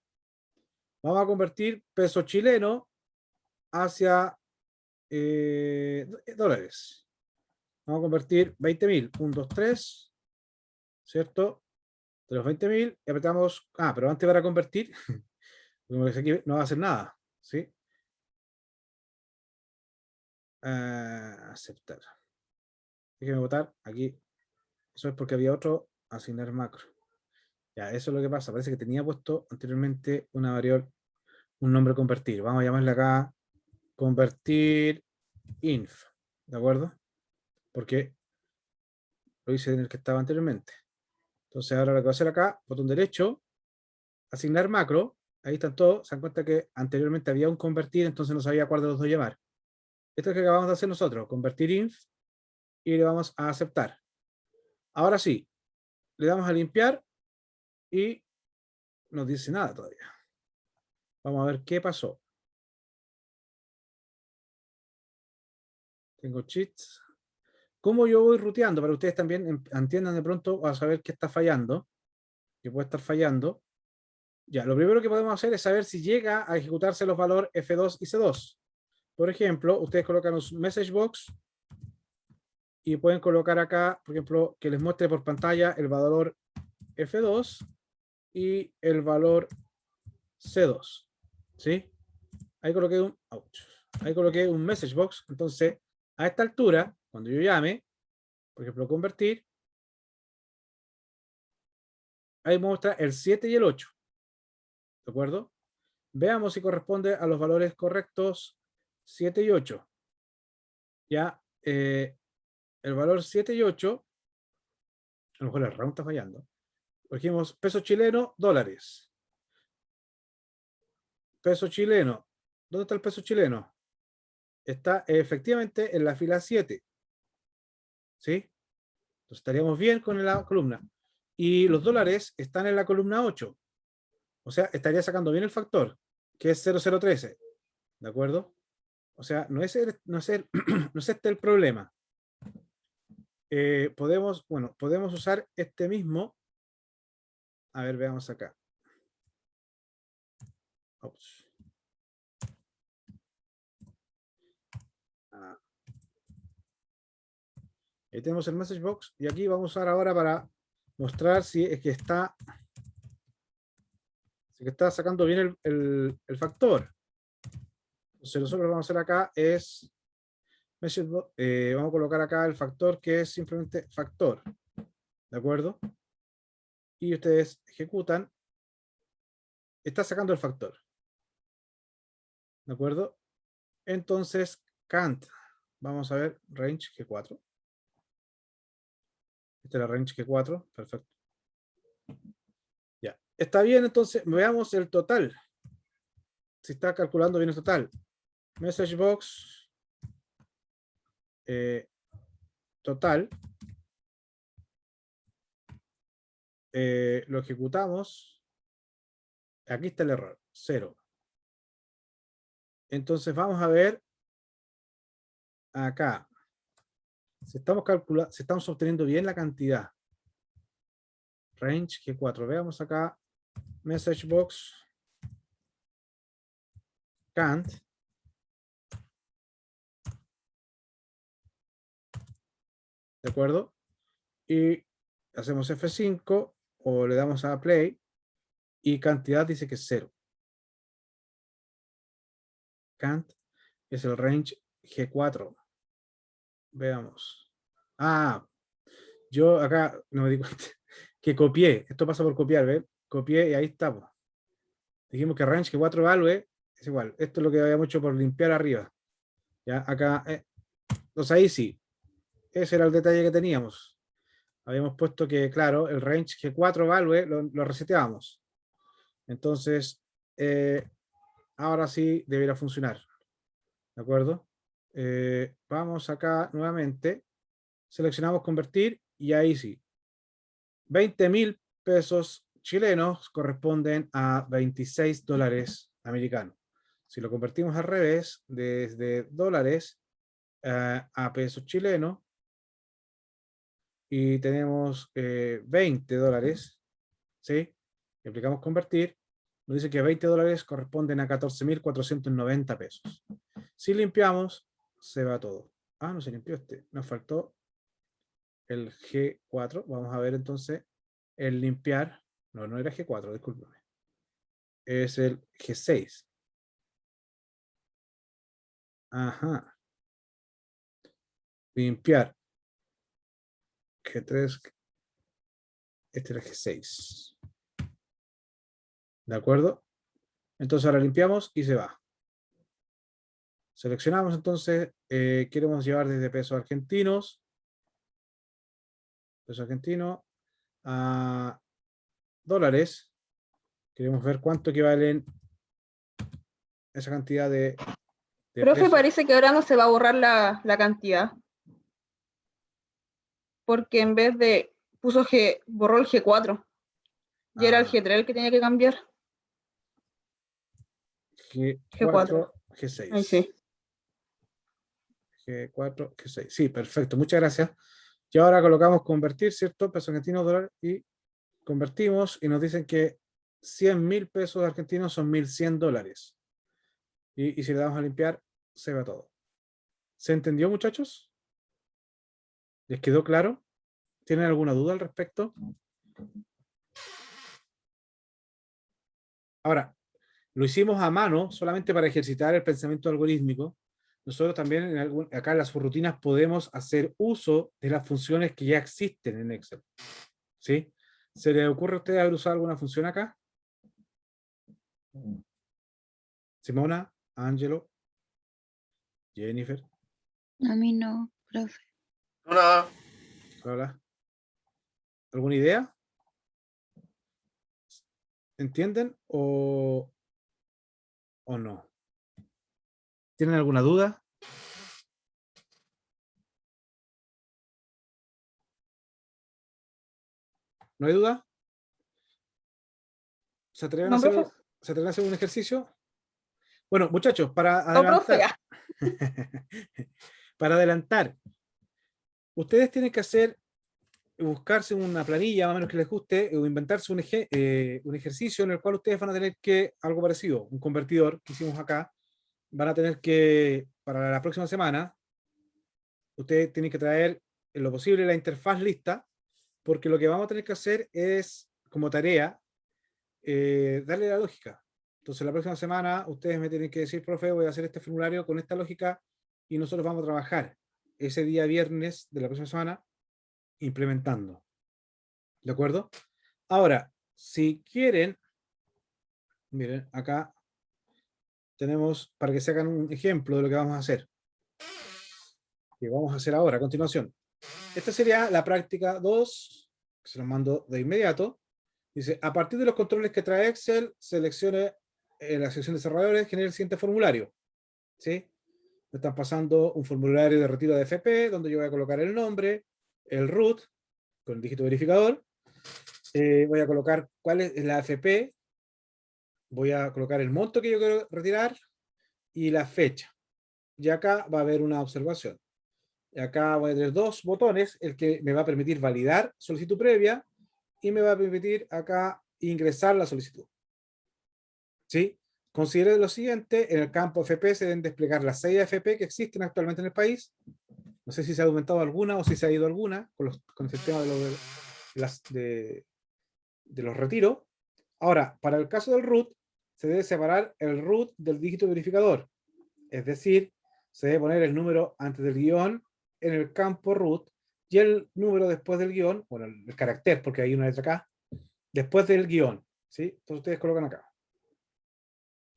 Vamos a convertir peso chileno hacia dólares. Vamos a convertir 20.000, 1, 2, 3, ¿cierto? De los 20.000, apretamos, pero antes para convertir, como que aquí no va a hacer nada, ¿sí? Aceptar. Déjeme votar aquí. Eso es porque había otro asignar macro. Ya, eso es lo que pasa. Parece que tenía puesto anteriormente una variable, un nombre convertir. Vamos a llamarle acá convertir inf. ¿De acuerdo? Porque lo hice en el que estaba anteriormente. Entonces ahora lo que voy a hacer acá, botón derecho, asignar macro. Ahí están todos. Se dan cuenta que anteriormente había un convertir, entonces no sabía cuál de los dos llamar. Esto es lo que acabamos de hacer nosotros, convertir inf y le vamos a aceptar. Ahora sí, le damos a limpiar y no dice nada todavía. Vamos a ver qué pasó. Tengo cheats. ¿Cómo yo voy ruteando? Para que ustedes también entiendan de pronto a saber qué está fallando, que puede estar fallando. Ya, lo primero que podemos hacer es saber si llega a ejecutarse los valores F2 y C2. Por ejemplo, ustedes colocan un message box y pueden colocar acá, por ejemplo, que les muestre por pantalla el valor F2 y el valor C2. ¿Sí? Ahí coloqué un message box. Entonces, a esta altura, cuando yo llame, por ejemplo, convertir, ahí muestra el 7 y el 8. ¿De acuerdo? Veamos si corresponde a los valores correctos 7 y 8. Ya, el valor 7 y 8, a lo mejor el round está fallando. Dijimos peso chileno, dólares. Peso chileno. ¿Dónde está el peso chileno? Está efectivamente en la fila 7. ¿Sí? Entonces estaríamos bien con la columna. Y los dólares están en la columna 8. O sea, estaría sacando bien el factor, que es 0013. ¿De acuerdo? O sea, no es este el problema. Podemos usar este mismo. A ver, veamos acá. Ups. Ahí tenemos el message box y aquí vamos a usar ahora para mostrar si es que está sacando bien el factor. Entonces nosotros lo que vamos a hacer acá es vamos a colocar acá el factor que es simplemente factor. ¿De acuerdo? Y ustedes ejecutan. Está sacando el factor. ¿De acuerdo? Entonces, Kant. Vamos a ver range G4. Esta es la range G4. Perfecto. Ya. Está bien, entonces veamos el total. Si está calculando bien el total. Message box. Total. Lo ejecutamos. Aquí está el error. 0. Entonces vamos a ver acá. Si estamos obteniendo bien la cantidad. Range G4. Veamos acá. Message box. Kant. ¿De acuerdo? Y hacemos F5 o le damos a play y cantidad dice que es 0. Kant es el range G4. Veamos. Yo acá no me di cuenta que copié. Esto pasa por copiar, ¿ves? Copié y ahí estamos. Dijimos que range G4 value es igual. Esto es lo que habíamos hecho por limpiar arriba. Ya, acá. Entonces ahí sí. Ese era el detalle que teníamos. Habíamos puesto que, claro, el range G4 value lo reseteábamos. Entonces, ahora sí debería funcionar. ¿De acuerdo? Vamos acá nuevamente. Seleccionamos convertir y ahí sí. 20.000 pesos chilenos corresponden a 26 dólares americanos. Si lo convertimos al revés, desde dólares a pesos chilenos, y tenemos 20 dólares, ¿sí? Y aplicamos convertir, nos dice que 20 dólares corresponden a 14.490 pesos. Si limpiamos, se va todo. No se limpió este. Nos faltó el G4. Vamos a ver entonces el limpiar. No era G4, discúlpame. Es el G6. Ajá. Limpiar. G3. Este era G6. ¿De acuerdo? Entonces ahora limpiamos y se va. Seleccionamos entonces, queremos llevar desde pesos argentinos, peso argentino, a dólares. Queremos ver cuánto equivalen esa cantidad de de Profe, precio. parece que ahora no se va a borrar la cantidad. Porque en vez de puso borró el G4. Y era el G3 el que tenía que cambiar. G4, G6. Ahí sí. G4, G6. Sí, perfecto. Muchas gracias. Y ahora colocamos convertir, ¿cierto? Peso argentino, dólar, y convertimos y nos dicen que 100.000 pesos argentinos son 1.100 dólares. Y si le damos a limpiar, se va todo. ¿Se entendió, muchachos? ¿Les quedó claro? ¿Tienen alguna duda al respecto? Ahora, lo hicimos a mano solamente para ejercitar el pensamiento algorítmico. Nosotros también acá en las subrutinas podemos hacer uso de las funciones que ya existen en Excel. ¿Sí? ¿Se les ocurre a ustedes haber usado alguna función acá? Simona, Angelo, Jennifer, A mí no, profe. Una, hola. ¿Alguna idea? ¿Entienden o no? ¿Tienen alguna duda? ¿No hay duda? ¿Se atreven a No, profe. hacer un ejercicio? Bueno, muchachos, para No, profe. adelantar, para adelantar, ustedes tienen que buscarse una planilla más o menos que les guste o inventarse un ejercicio en el cual ustedes van a tener que, algo parecido, un convertidor que hicimos acá, van a tener que, para la próxima semana, ustedes tienen que traer en lo posible la interfaz lista, porque lo que vamos a tener que hacer es, como tarea, darle la lógica. Entonces la próxima semana ustedes me tienen que decir, profe, voy a hacer este formulario con esta lógica y nosotros vamos a trabajar ese día viernes de la próxima semana implementando. ¿De acuerdo? Ahora, si quieren, miren, acá tenemos, para que se hagan un ejemplo de lo que vamos a hacer. Que vamos a hacer ahora, a continuación. Esta sería la práctica 2, que se los mando de inmediato. Dice, a partir de los controles que trae Excel, seleccione la sección de desarrolladores, genere el siguiente formulario. ¿Sí? Me están pasando un formulario de retiro de FP, donde yo voy a colocar el nombre, el root, con el dígito verificador. Voy a colocar cuál es la FP, voy a colocar el monto que yo quiero retirar y la fecha. Y acá va a haber una observación. Y acá voy a tener dos botones, el que me va a permitir validar solicitud previa y me va a permitir acá ingresar la solicitud. ¿Sí? Considere lo siguiente, en el campo FP se deben desplegar las 6 AFP que existen actualmente en el país. No sé si se ha aumentado alguna o si se ha ido alguna con el tema de los retiros. Ahora, para el caso del root, se debe separar el root del dígito verificador. Es decir, se debe poner el número antes del guión en el campo root y el número después del guión, bueno, el carácter, porque hay una letra acá, después del guión. ¿Sí? Entonces ustedes colocan acá.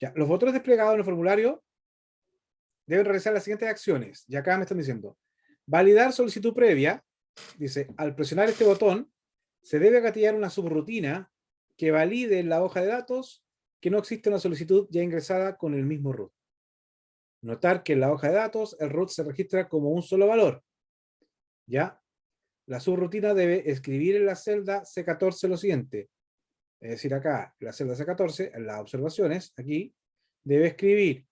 Ya, los botones desplegados en el formulario deben realizar las siguientes acciones. Y acá me están diciendo, validar solicitud previa. Dice, al presionar este botón, se debe gatillar una subrutina que valide en la hoja de datos que no existe una solicitud ya ingresada con el mismo root. Notar que en la hoja de datos el root se registra como un solo valor. ¿Ya? La subrutina debe escribir en la celda C14 lo siguiente. Es decir, acá, en la celda C14, en las observaciones, aquí, debe escribir,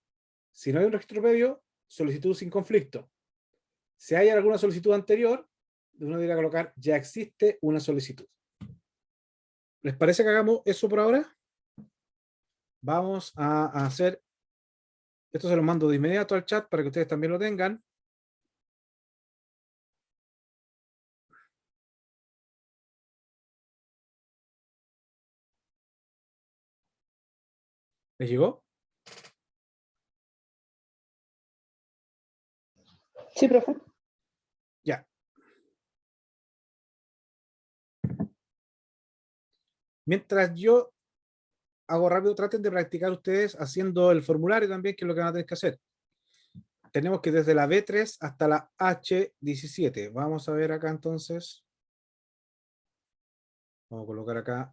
si no hay un registro previo, solicitud sin conflicto. Si hay alguna solicitud anterior, uno debería colocar, ya existe una solicitud. ¿Les parece que hagamos eso por ahora? Vamos a hacer, esto se lo mando de inmediato al chat para que ustedes también lo tengan. ¿Les llegó? Sí, profe. Ya. Mientras yo hago rápido, traten de practicar ustedes haciendo el formulario también, que es lo que van a tener que hacer. Tenemos que desde la B3 hasta la H17. Vamos a ver acá entonces. Vamos a colocar acá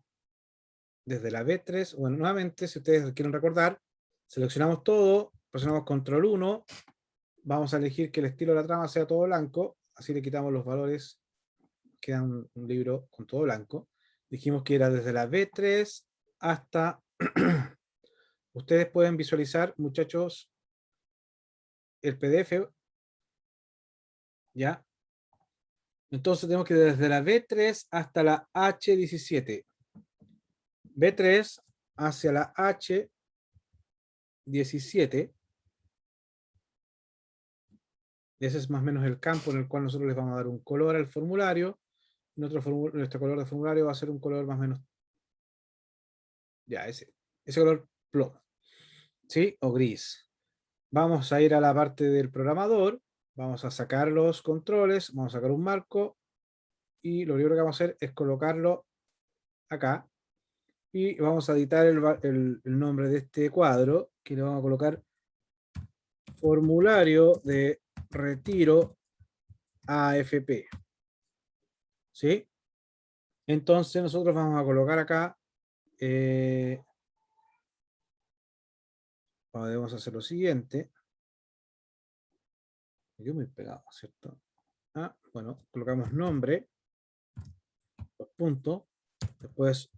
desde la B3. Bueno, nuevamente, si ustedes quieren recordar, seleccionamos todo, presionamos control 1, vamos a elegir que el estilo de la trama sea todo blanco, así le quitamos los valores, queda un libro con todo blanco. Dijimos que era desde la B3 hasta... Ustedes pueden visualizar, muchachos, el PDF, ¿ya? Entonces tenemos que desde la B3 hasta la H17. B3 hacia la H17. Ese es más o menos el campo en el cual nosotros les vamos a dar un color al formulario. Nuestro color de formulario va a ser un color más o menos... Ya, ese color plomo. ¿Sí? O gris. Vamos a ir a la parte del programador. Vamos a sacar los controles. Vamos a sacar un marco. Y lo primero que vamos a hacer es colocarlo acá. Y vamos a editar el nombre de este cuadro, que le vamos a colocar formulario de retiro AFP. ¿Sí? Entonces nosotros vamos a colocar acá, podemos hacer lo siguiente. Me quedo muy pegado, ¿cierto? Bueno, colocamos nombre, dos puntos, después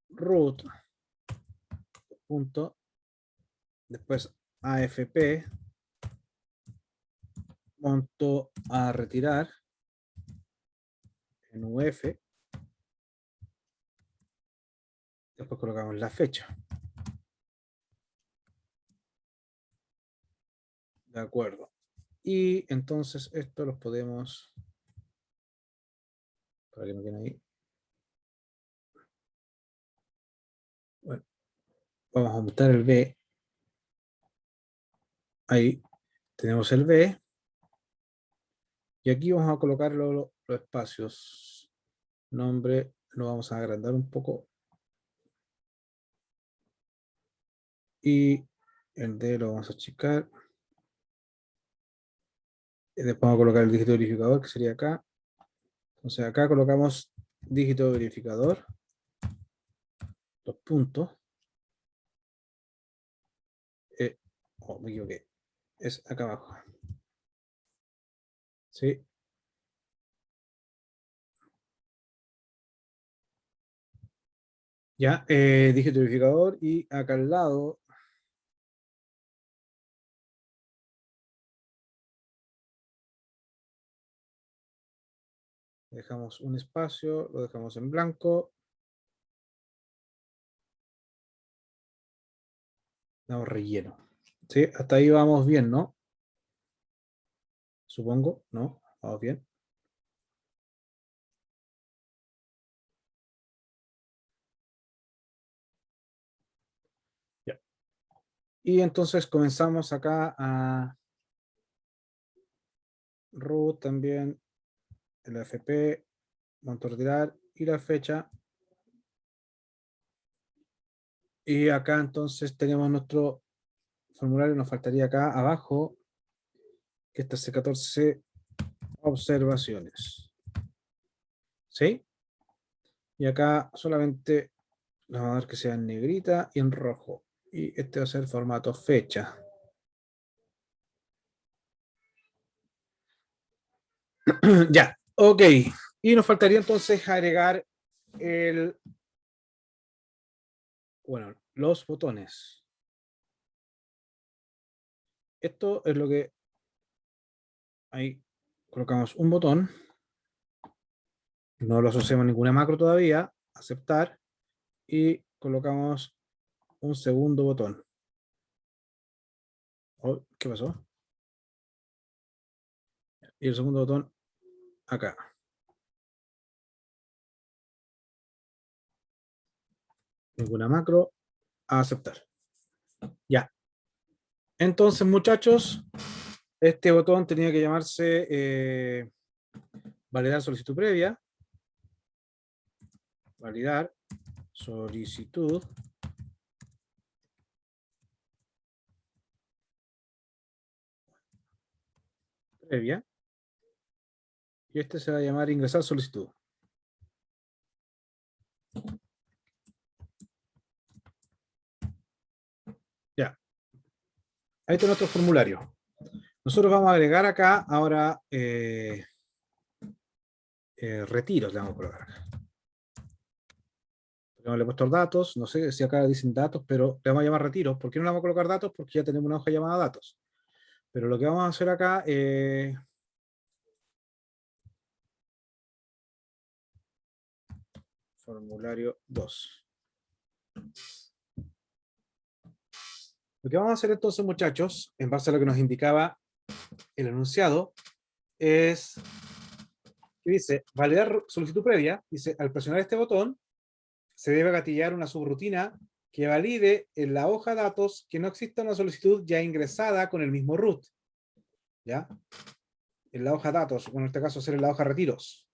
root, dos puntos, después AFP, monto a retirar, en UF, después colocamos la fecha. De acuerdo. Y entonces esto los podemos... Para que no queden ahí. Bueno, vamos a aumentar el B. Ahí tenemos el B. Y aquí vamos a colocar los espacios. Nombre, lo vamos a agrandar un poco. Y el D lo vamos a achicar. Y después vamos a colocar el dígito verificador, que sería acá. Entonces acá colocamos dígito verificador. Dos puntos. Oh, me equivoqué. Es acá abajo. ¿Sí? Ya, dígito verificador y acá al lado dejamos un espacio, lo dejamos en blanco. Damos relleno. ¿Sí? Hasta ahí vamos bien, ¿no? Supongo, ¿no? Vamos bien. Ya. Y entonces comenzamos acá a root también, el FP, monto a retirar y la fecha. Y acá entonces tenemos nuestro formulario, nos faltaría acá abajo, que está C14 observaciones. ¿Sí? Y acá solamente le vamos a dar que sea en negrita y en rojo. Y este va a ser formato fecha. Ya, ok. Y nos faltaría entonces agregar los botones. Esto es lo que ahí colocamos un botón. No lo asociamos a ninguna macro todavía. Aceptar. Y colocamos un segundo botón. Oh, ¿qué pasó? Y el segundo botón acá. Ninguna macro. A aceptar. Ya. Entonces, muchachos, este botón tenía que llamarse validar solicitud previa. Validar solicitud previa. Y este se va a llamar ingresar solicitud. Ya. Ahí está nuestro formulario. Nosotros vamos a agregar acá ahora retiros, le vamos a colocar acá. No le he puesto datos, no sé si acá dicen datos, pero le vamos a llamar retiros. ¿Por qué no le vamos a colocar datos? Porque ya tenemos una hoja llamada datos. Pero lo que vamos a hacer acá formulario 2. Lo que vamos a hacer entonces, muchachos, en base a lo que nos indicaba el enunciado, es que dice, validar solicitud previa, dice, al presionar este botón, se debe gatillar una subrutina que valide en la hoja datos que no exista una solicitud ya ingresada con el mismo root. ¿Ya? En la hoja datos, bueno, en este caso hacer en la hoja retiros.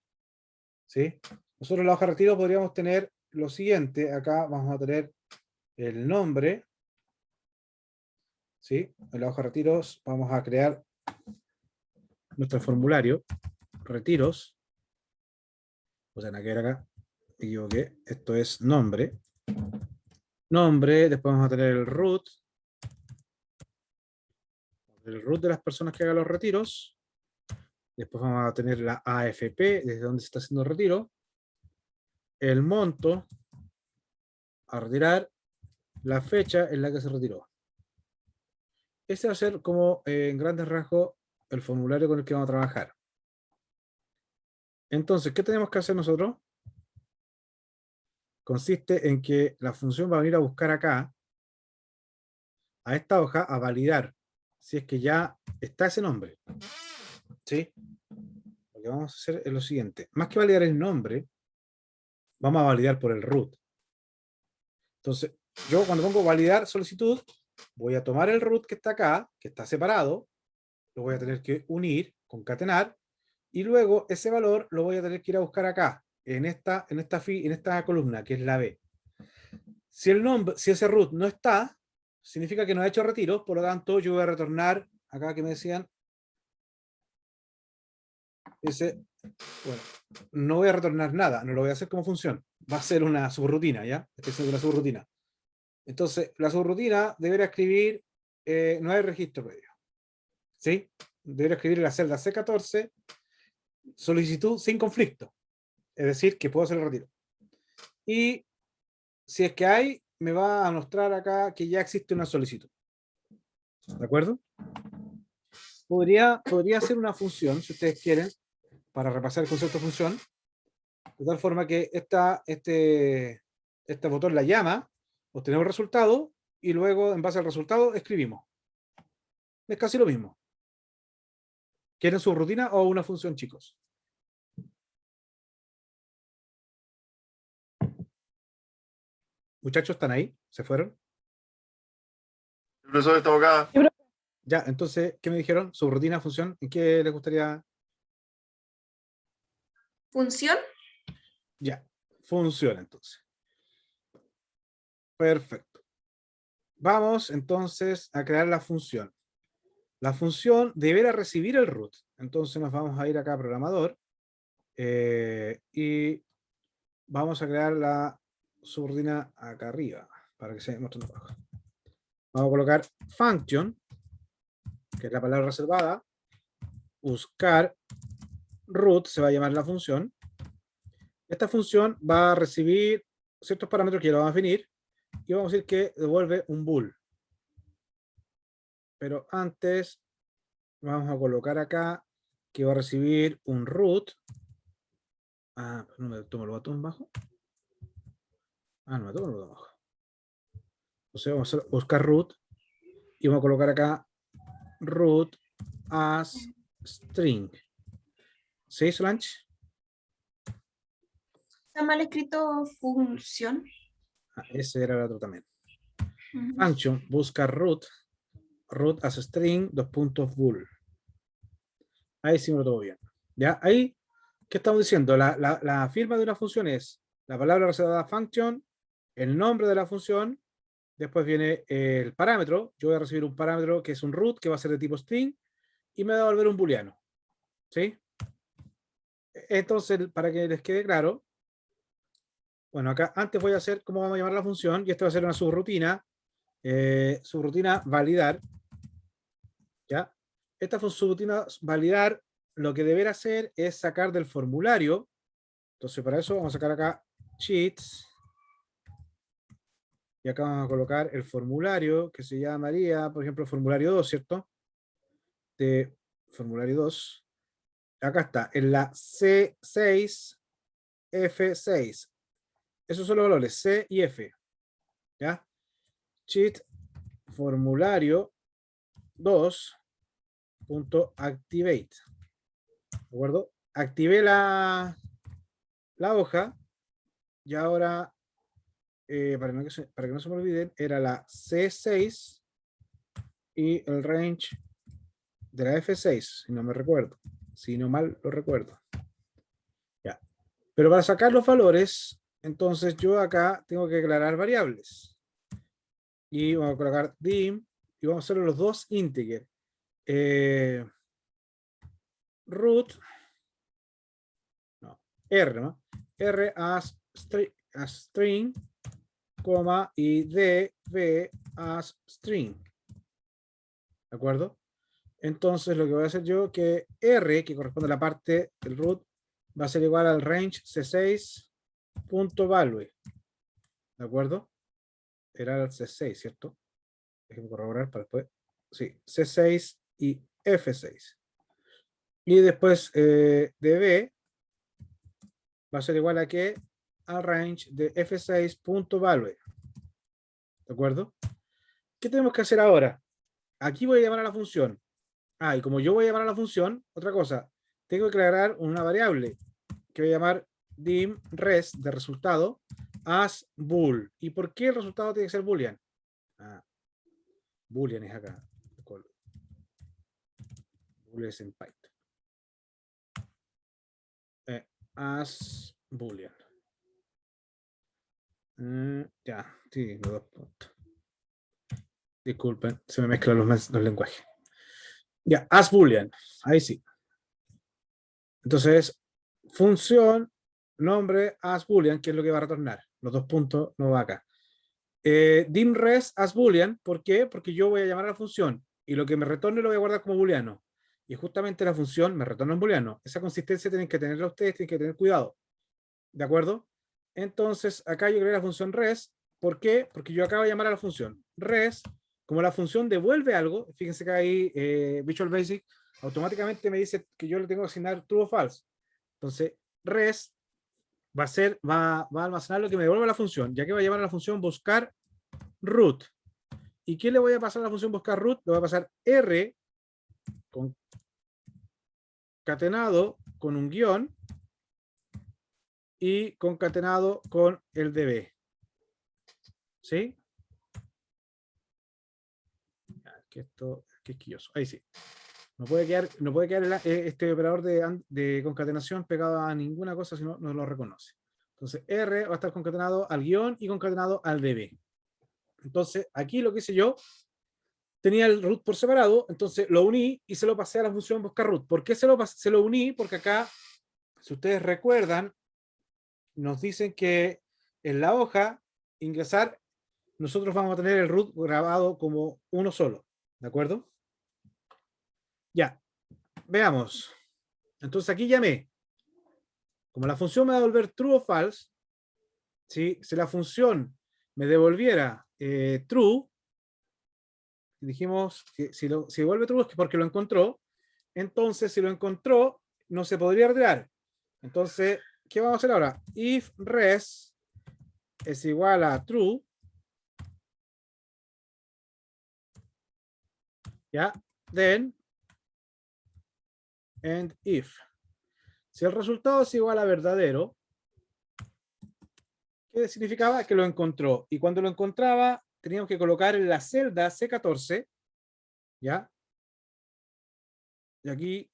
¿Sí? Nosotros en la hoja retiros podríamos tener lo siguiente, acá vamos a tener el nombre. ¿Sí? En la hoja retiros vamos a crear nuestro formulario, retiros. O sea, nada que ver acá, me equivoqué. Esto es nombre. Nombre, después vamos a tener el root. El root de las personas que hagan los retiros. Después vamos a tener la AFP, desde donde se está haciendo el retiro. El monto a retirar. La fecha en la que se retiró. Este va a ser como, en grandes rasgos, el formulario con el que vamos a trabajar. Entonces, ¿qué tenemos que hacer nosotros? Consiste en que la función va a venir a buscar acá, a esta hoja, a validar si es que ya está ese nombre. ¿Sí? Lo que vamos a hacer es lo siguiente. Más que validar el nombre, vamos a validar por el root. Entonces, yo cuando pongo validar solicitud, voy a tomar el root que está acá, que está separado, lo voy a tener que unir, concatenar, y luego ese valor lo voy a tener que ir a buscar acá, en esta columna, que es la B. Si ese root no está, significa que no ha hecho retiro, por lo tanto yo voy a retornar, acá que me decían, bueno, no voy a retornar nada, no lo voy a hacer como función, va a ser una subrutina, ¿ya? Esta es una subrutina. Entonces, la subrutina deberá escribir, no hay registro previo, ¿sí? Deberá escribir en la celda C14, solicitud sin conflicto, es decir, que puedo hacer el retiro. Y si es que hay, me va a mostrar acá que ya existe una solicitud. ¿De acuerdo? Podría ser una función, si ustedes quieren, para repasar el concepto de función, de tal forma que este botón la llama, obtenemos el resultado, y luego, en base al resultado, escribimos. Es casi lo mismo. ¿Quieren su rutina o una función, chicos? ¿Muchachos están ahí? ¿Se fueron? El profesor está acá. Ya, entonces, ¿qué me dijeron? ¿Subrutina, función? ¿En qué les gustaría? ¿Función? Ya, funciona entonces. Perfecto. Vamos entonces a crear la función. La función deberá recibir el root. Entonces nos vamos a ir acá a programador y vamos a crear la subrutina acá arriba para que se vaya mostrando abajo. Vamos a colocar function, que es la palabra reservada, buscar root, se va a llamar la función. Esta función va a recibir ciertos parámetros que ya lo vamos a definir y vamos a decir que devuelve un bool. Pero antes vamos a colocar acá que va a recibir un root. Ah, no me tomo el botón bajo. Ah, no me tomo el botón bajo. Entonces vamos a buscar root y vamos a colocar acá root as string. ¿Sí, Solange? ¿Está mal escrito función? Ah, ese era el otro también. Function, busca root as string, bool. Ahí sí me lo tomo bien. ¿Ya? Ahí, ¿qué estamos diciendo? La firma de una función es la palabra reservada function, el nombre de la función, después viene el parámetro. Yo voy a recibir un parámetro que es un root, que va a ser de tipo string, y me va a devolver un booleano. ¿Sí? Entonces, para que les quede claro, bueno, acá antes voy a hacer cómo vamos a llamar la función, y esta va a ser una subrutina. Subrutina validar. ¿Ya? Esta subrutina validar lo que deberá hacer es sacar del formulario. Entonces para eso vamos a sacar acá cheats. Y acá vamos a colocar el formulario que se llamaría, por ejemplo, formulario 2, ¿cierto? De formulario 2. Acá está, en la C6, F6. Esos son los valores, C y F. ¿Ya? Cheat formulario 2.activate. ¿De acuerdo? Activé la hoja y ahora, para que no se me olviden, era la C6 y el range de la F6, si no me recuerdo. Si no mal lo recuerdo. Ya. Pero para sacar los valores, entonces yo acá tengo que declarar variables. Y vamos a colocar dim y vamos a hacer los dos integer. Root, no, R, ¿no? R as string, coma, y db as string. ¿De acuerdo? Entonces lo que voy a hacer yo, que R, que corresponde a la parte del root, va a ser igual al range c6.value. ¿De acuerdo? Era el C6, ¿cierto? Déjenme corroborar para después. Sí, C6 y F6. Y después db va a ser igual a qué? Al range de F6.value. ¿De acuerdo? ¿Qué tenemos que hacer ahora? Aquí voy a llamar a la función. Y como yo voy a llamar a la función, otra cosa, tengo que declarar una variable que voy a llamar dim res de resultado as bool. ¿Y por qué el resultado tiene que ser boolean? Boolean es acá. Boolean es en Python. As boolean. Ya, sí, los dos puntos. Disculpen, se me mezclan los lenguajes. Ya, as boolean. Ahí sí. Entonces, función, nombre, as boolean, que es lo que va a retornar. Los dos puntos no va acá. Dim res as boolean, ¿por qué? Porque yo voy a llamar a la función y lo que me retorne lo voy a guardar como booleano. Y justamente la función me retorna en booleano. Esa consistencia tienen que tenerla ustedes, tienen que tener cuidado. ¿De acuerdo? Entonces, acá yo creé la función res. ¿Por qué? Porque yo acabo de llamar a la función res. Como la función devuelve algo, fíjense que ahí Visual Basic automáticamente me dice que yo le tengo que asignar true o false. Entonces, res va a almacenar lo que me devuelve la función, ya que va a llamar a la función buscar root. ¿Y qué le voy a pasar a la función buscar root? Le voy a pasar R concatenado con un guión y concatenado con el db. ¿Sí? Que esto es quisquilloso. Ahí sí. No puede quedar este operador de concatenación pegado a ninguna cosa si no lo reconoce. Entonces R va a estar concatenado al guión y concatenado al db. Entonces aquí lo que hice yo, tenía el root por separado, entonces lo uní y se lo pasé a la función buscar root. ¿Por qué se lo uní? Porque acá, si ustedes recuerdan, nos dicen que en la hoja ingresar, nosotros vamos a tener el root grabado como uno solo. ¿De acuerdo? Ya, veamos. Entonces aquí llamé. Como la función me va a devolver true o false, ¿sí? Si la función me devolviera true, dijimos que si devuelve true es porque lo encontró, entonces si lo encontró, no se podría retirar. Entonces, ¿qué vamos a hacer ahora? If res es igual a true, ¿ya? Then, and if. Si el resultado es igual a verdadero, ¿qué significaba? Que lo encontró. Y cuando lo encontraba, teníamos que colocar en la celda C14, ¿ya? Y aquí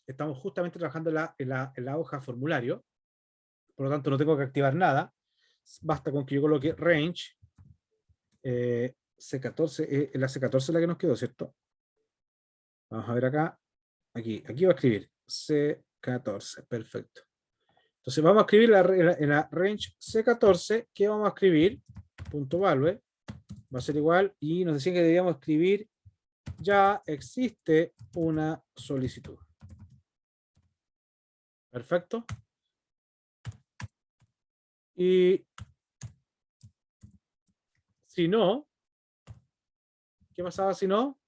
estamos justamente trabajando en la hoja formulario, por lo tanto no tengo que activar nada. Basta con que yo coloque range C14, la C14 es la que nos quedó, ¿cierto? Vamos a ver acá, aquí va a escribir C14, perfecto. Entonces vamos a escribir en la range C14, ¿qué vamos a escribir? Punto value, va a ser igual, y nos decían que debíamos escribir ya existe una solicitud. Perfecto. Y si no, ¿qué pasaba si no?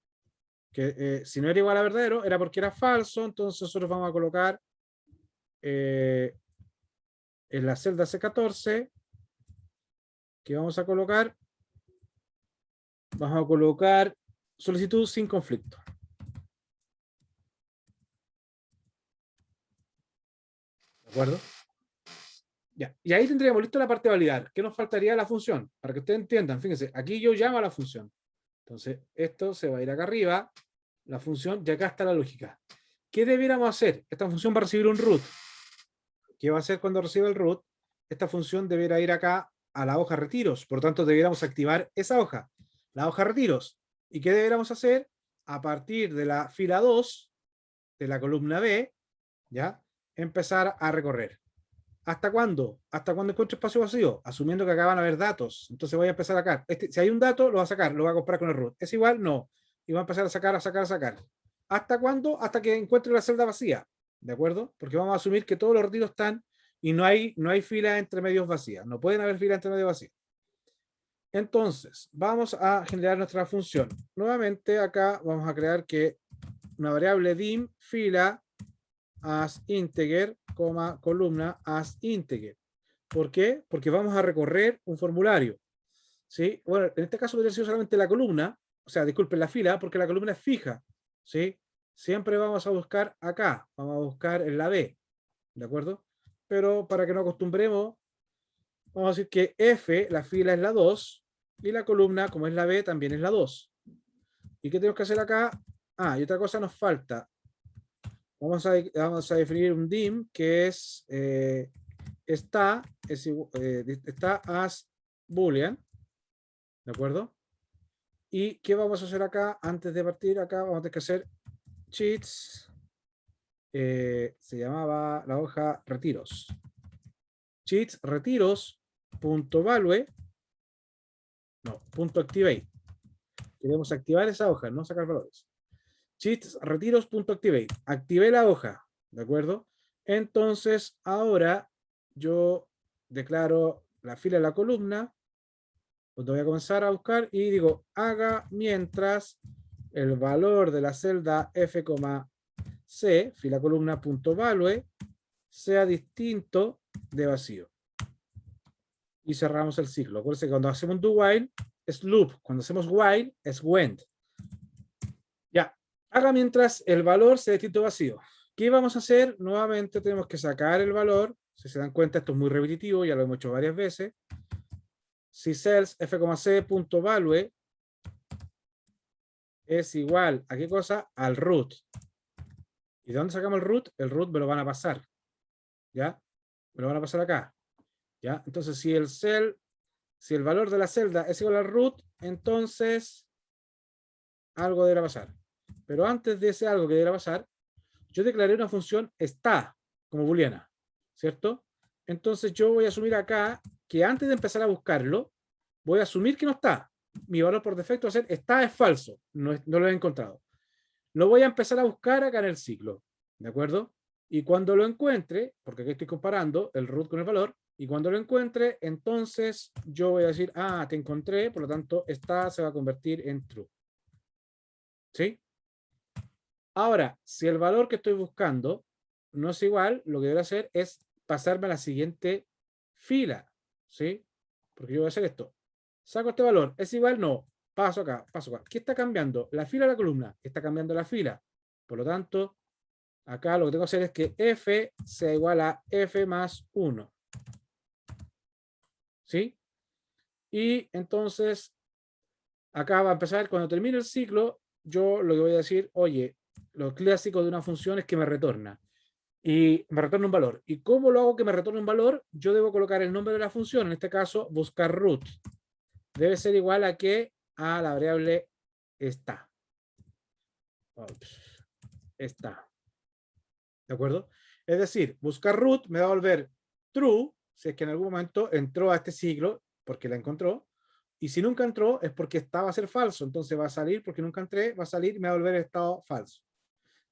Que si no era igual a verdadero, era porque era falso, entonces nosotros vamos a colocar en la celda C14, que vamos a colocar solicitud sin conflicto. ¿De acuerdo? Ya. Y ahí tendríamos listo la parte de validar. ¿Qué nos faltaría? La función. Para que ustedes entiendan, fíjense, aquí yo llamo a la función. Entonces, esto se va a ir acá arriba, la función, y acá está la lógica. ¿Qué debiéramos hacer? Esta función va a recibir un root. ¿Qué va a hacer cuando reciba el root? Esta función deberá ir acá a la hoja retiros. Por lo tanto, debiéramos activar esa hoja, la hoja retiros. ¿Y qué deberíamos hacer? A partir de la fila 2, de la columna B, ¿ya? Empezar a recorrer. ¿Hasta cuándo? ¿Hasta cuándo encuentro espacio vacío? Asumiendo que acá van a haber datos. Entonces voy a empezar acá. Si hay un dato, lo va a sacar, lo va a comparar con el root. ¿Es igual? No. Y va a empezar a sacar, a sacar, a sacar. ¿Hasta cuándo? Hasta que encuentre la celda vacía. ¿De acuerdo? Porque vamos a asumir que todos los retiros están y no hay filas entre medios vacías. No pueden haber filas entre medios vacías. Entonces, vamos a generar nuestra función. Nuevamente acá vamos a crear que una variable dim fila as integer, columna as integer. ¿Por qué? Porque vamos a recorrer un formulario. ¿Sí? Bueno, en este caso podría ser solamente la columna, o sea, disculpen, la fila, porque la columna es fija. ¿Sí? Siempre vamos a buscar acá, vamos a buscar en la B. ¿De acuerdo? Pero para que nos acostumbremos, vamos a decir que F, la fila es la 2, y la columna, como es la B, también es la 2. ¿Y qué tenemos que hacer acá? Ah, y otra cosa nos falta. Vamos a definir un dim que es está as boolean, ¿de acuerdo? ¿Y qué vamos a hacer acá? Antes de partir acá vamos a tener que hacer cheats, se llamaba la hoja retiros. Cheats retiros punto value, no, punto activate. Queremos activar esa hoja, no sacar valores. Cheats retiros punto activate. Activé la hoja, ¿de acuerdo? Entonces ahora yo declaro la fila de la columna, donde voy a comenzar a buscar y digo haga mientras el valor de la celda F, C, fila columna punto value, sea distinto de vacío. Y cerramos el ciclo. Acuérdense que cuando hacemos un do while es loop, cuando hacemos while es went. Ya, haga mientras el valor sea distinto de vacío. ¿Qué vamos a hacer? Nuevamente tenemos que sacar el valor. Si se dan cuenta, esto es muy repetitivo, ya lo hemos hecho varias veces. Si cells f,c.value es igual a qué cosa? Al root. ¿Y de dónde sacamos el root? El root me lo van a pasar. ¿Ya? Me lo van a pasar acá. ¿Ya? Entonces, si el valor de la celda es igual al root, entonces algo deberá pasar. Pero antes de ese algo que deberá pasar, yo declaré una función está como booleana, ¿cierto? Entonces yo voy a asumir acá que antes de empezar a buscarlo, voy a asumir que no está. Mi valor por defecto va a ser está es falso, no lo he encontrado. Lo voy a empezar a buscar acá en el ciclo, ¿de acuerdo? Y cuando lo encuentre, porque aquí estoy comparando el root con el valor, y cuando lo encuentre, entonces yo voy a decir, ah, te encontré, por lo tanto, está se va a convertir en true. ¿Sí? Ahora, si el valor que estoy buscando no es igual, lo que voy a hacer es pasarme a la siguiente fila, ¿sí? Porque yo voy a hacer esto. Saco este valor, ¿es igual? No. Paso acá, paso acá. ¿Qué está cambiando? ¿La fila o la columna? Está cambiando la fila. Por lo tanto, acá lo que tengo que hacer es que f sea igual a f más 1. ¿Sí? Y entonces, acá va a empezar, cuando termine el ciclo, yo lo que voy a decir, oye, lo clásico de una función es que me retorna. Y me retorna un valor. ¿Y cómo lo hago que me retorne un valor? Yo debo colocar el nombre de la función, en este caso, buscar root. Debe ser igual a que a la variable está. Está. ¿De acuerdo? Es decir, buscar root me va a volver true, si es que en algún momento entró a este ciclo, porque la encontró, Y si nunca entró, es porque va a ser falso. Entonces va a salir, porque nunca entré, va a salir y me va a volver el estado falso.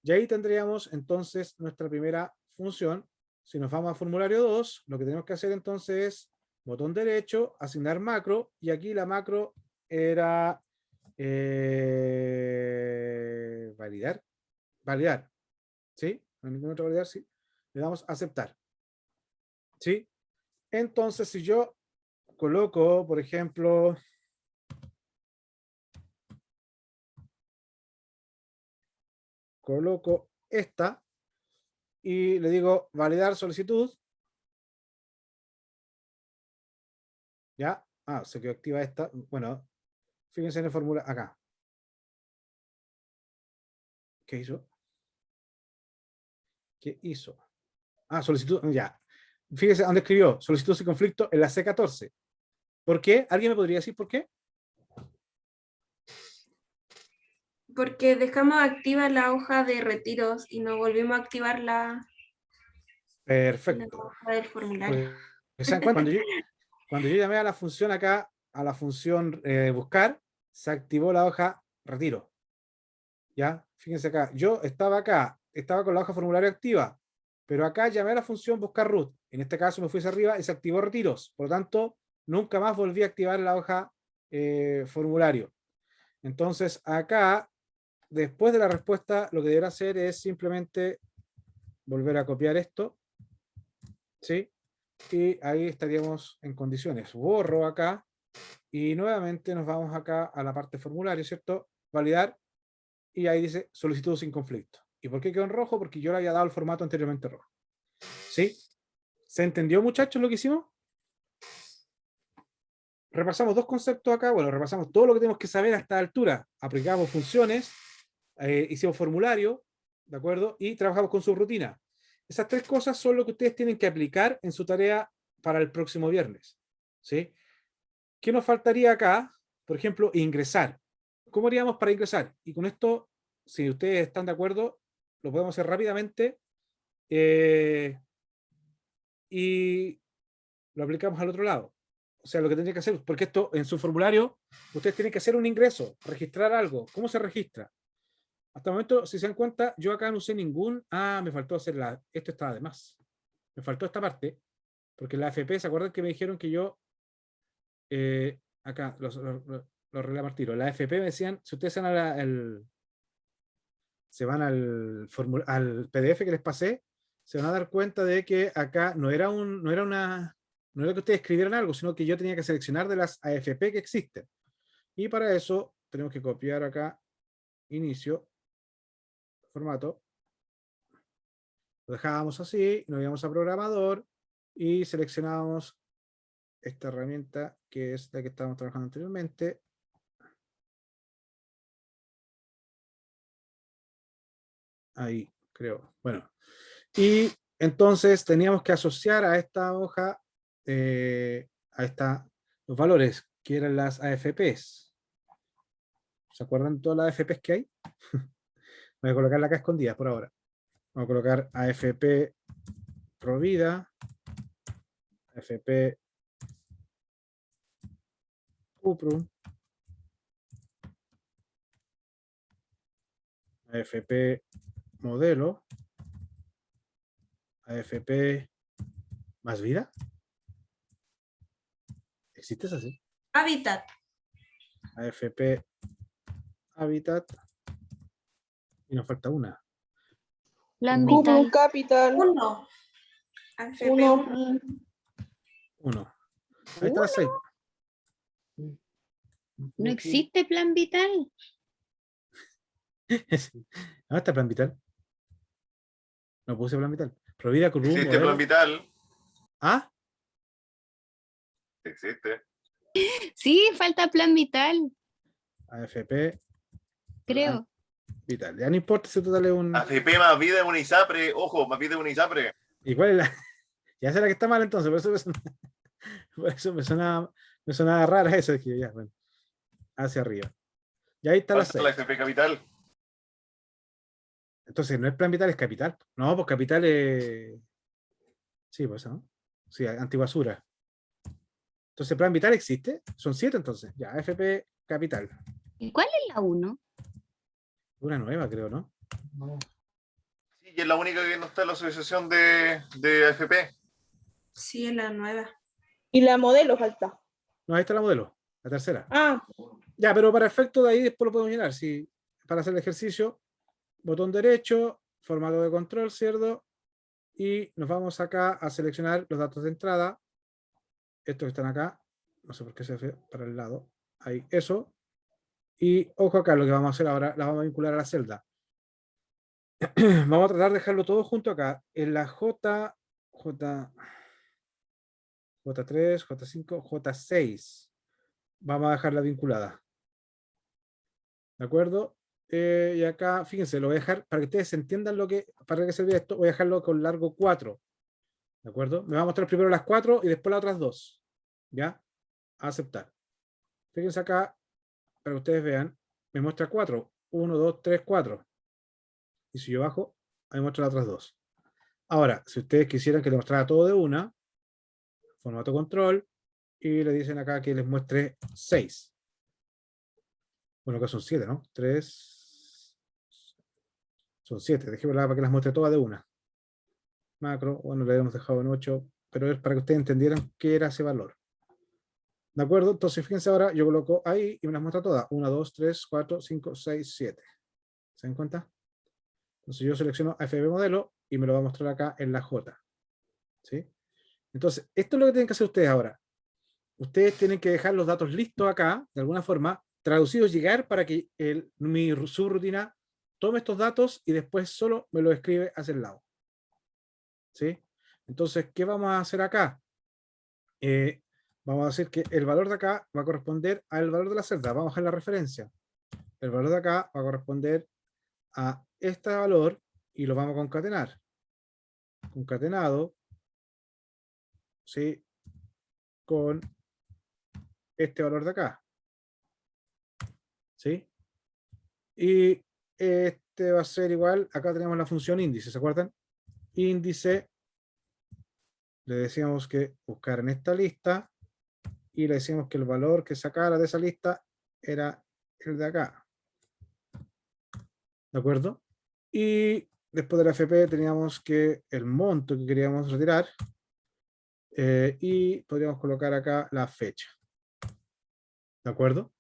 Y ahí tendríamos entonces nuestra primera función. Si nos vamos a formulario 2, lo que tenemos que hacer entonces es botón derecho, asignar macro, y aquí la macro era validar. Validar. ¿Sí? No hay ningún otro validar, sí. Le damos a aceptar. ¿Sí? Entonces, si yo coloco, por ejemplo, coloco esta y le digo validar solicitud. ¿Ya? Ah, se quedó activa esta. Bueno, fíjense en el formulario acá. ¿Qué hizo? ¿Qué hizo? Ah, solicitud, ya. Fíjense dónde escribió solicitud sin conflicto en la C14. ¿Por qué? ¿Alguien me podría decir por qué? Porque dejamos activa la hoja de retiros y no volvimos a activar la Perfecto. hoja del formulario. Pues, ¿se dan cuenta? Cuando yo llamé a la función acá, a la función buscar, se activó la hoja retiro. ¿Ya? Fíjense acá. Yo estaba acá, estaba con la hoja formulario activa, pero acá llamé a la función buscar root. En este caso me fui hacia arriba y se activó retiros. Por lo tanto, nunca más volví a activar la hoja formulario. Entonces, acá, después de la respuesta, lo que deberá hacer es simplemente volver a copiar esto. ¿Sí? Y ahí estaríamos en condiciones. Borro acá y nuevamente nos vamos acá a la parte formulario, ¿cierto? Validar y ahí dice solicitud sin conflicto. ¿Y por qué quedó en rojo? Porque yo le había dado el formato anteriormente rojo. ¿Sí? ¿Se entendió, muchachos, lo que hicimos? Repasamos dos conceptos acá. Bueno, repasamos todo lo que tenemos que saber a esta altura. Aplicamos funciones, hicimos formulario, ¿de acuerdo? Y trabajamos con su rutina. Esas tres cosas son lo que ustedes tienen que aplicar en su tarea para el próximo viernes. ¿Sí? ¿Qué nos faltaría acá? Por ejemplo, ingresar. ¿Cómo haríamos para ingresar? Y con esto, si ustedes están de acuerdo, lo podemos hacer rápidamente y lo aplicamos al otro lado. O sea, lo que tendría que hacer, porque esto en su formulario, ustedes tienen que hacer un ingreso, registrar algo. ¿Cómo se registra? Hasta el momento, si se dan cuenta, yo acá no usé ningún... Ah, me faltó hacer la... Esto estaba de más. Me faltó esta parte, porque la AFP, ¿se acuerdan que me dijeron que yo... acá, lo arreglamos al tiro. La AFP me decían, si ustedes se van al PDF que les pasé, se van a dar cuenta de que acá no era que ustedes escribieran algo, sino que yo tenía que seleccionar de las AFP que existen. Y para eso tenemos que copiar acá, inicio, formato. Lo dejábamos así, nos íbamos a programador y seleccionábamos esta herramienta que es la que estábamos trabajando anteriormente. Ahí, creo. Bueno. Y entonces teníamos que asociar a esta hoja, los valores, que eran las AFPs. ¿Se acuerdan de todas las AFPs que hay? Voy a colocarla acá escondida por ahora. Vamos a colocar AFP Provida, AFP Cuprum, AFP Modelo, AFP Más Vida. ¿Existe esa así? Hábitat. AFP Habitat. Y nos falta una. Plan Cúmulo vital. Capital. 1. AFP Uno. 1. Uno. Ahí está la 6. No existe plan vital. ¿Dónde está Plan Vital? No puse Plan Vital. Provida con un Existe modelo. Plan Vital. ¿Ah? Existe. Sí, falta plan vital, AFP creo. Vital. Ya no importa si total es un... AFP más vida de un ISAPRE. Ojo, más vida de un ISAPRE. ¿Y cuál es la...? Ya sé la que está mal entonces, por eso me sonaba rara eso. Dije, ya, bueno. Hacia arriba. Y ahí está la Falta la 6. AFP Capital. Entonces, no es Plan Vital, es Capital. No, pues Capital es... Sí, pues, ¿no? Sí, antibasura. Entonces, plan vital existe. Son 7 entonces. Ya, AFP capital. ¿Y cuál es la 1? Una nueva, creo, ¿no? Sí, y es la única que no está en la asociación de AFP. Sí, es la nueva. Y la modelo falta. No, ahí está la modelo, la tercera. Ah, Ya, pero para efecto de ahí después lo podemos llenar. Si, para hacer el ejercicio, botón derecho, formato de control, ¿cierto? Y nos vamos acá a seleccionar los datos de entrada. Estos que están acá. No sé por qué se hace para el lado. Ahí, eso. Y ojo acá, lo que vamos a hacer ahora, la vamos a vincular a la celda. Vamos a tratar de dejarlo todo junto acá. En la J3, J5, J6. Vamos a dejarla vinculada. ¿De acuerdo? Y acá, fíjense, lo voy a dejar para que ustedes entiendan para qué servía esto. Voy a dejarlo con largo 4. ¿De acuerdo? Me va a mostrar primero las 4 y después las otras 2. ¿Ya? A aceptar. Fíjense acá, para que ustedes vean, me muestra 4. 1, 2, 3, 4. Y si yo bajo, ahí me muestra las otras 2. Ahora, si ustedes quisieran que le mostrara todo de una, formato control, y le dicen acá que les muestre 6. Bueno, acá son 7, ¿no? 3. Son 7. Dejémosla para que las muestre todas de una. Macro, bueno, le habíamos dejado en 8, pero es para que ustedes entendieran qué era ese valor. ¿De acuerdo? Entonces, fíjense ahora, yo coloco ahí y me las muestra todas. 1, 2, 3, 4, 5, 6, 7. ¿Se dan cuenta? Entonces yo selecciono AFP modelo y me lo va a mostrar acá en la J. ¿Sí? Entonces, esto es lo que tienen que hacer ustedes ahora. Ustedes tienen que dejar los datos listos acá, de alguna forma, traducidos, llegar para que mi subrutina tome estos datos y después solo me lo escribe hacia el lado. ¿Sí? Entonces, ¿qué vamos a hacer acá? Vamos a decir que el valor de acá va a corresponder al valor de la celda. Vamos a bajar la referencia. El valor de acá va a corresponder a este valor y lo vamos a concatenar. Concatenado, ¿sí? Con este valor de acá. ¿Sí? Y este va a ser igual, acá tenemos la función índice, ¿se acuerdan? Índice, le decíamos que buscar en esta lista y le decíamos que el valor que sacara de esa lista era el de acá. ¿De acuerdo? Y después de la FP teníamos que el monto que queríamos retirar y podríamos colocar acá la fecha. ¿De acuerdo?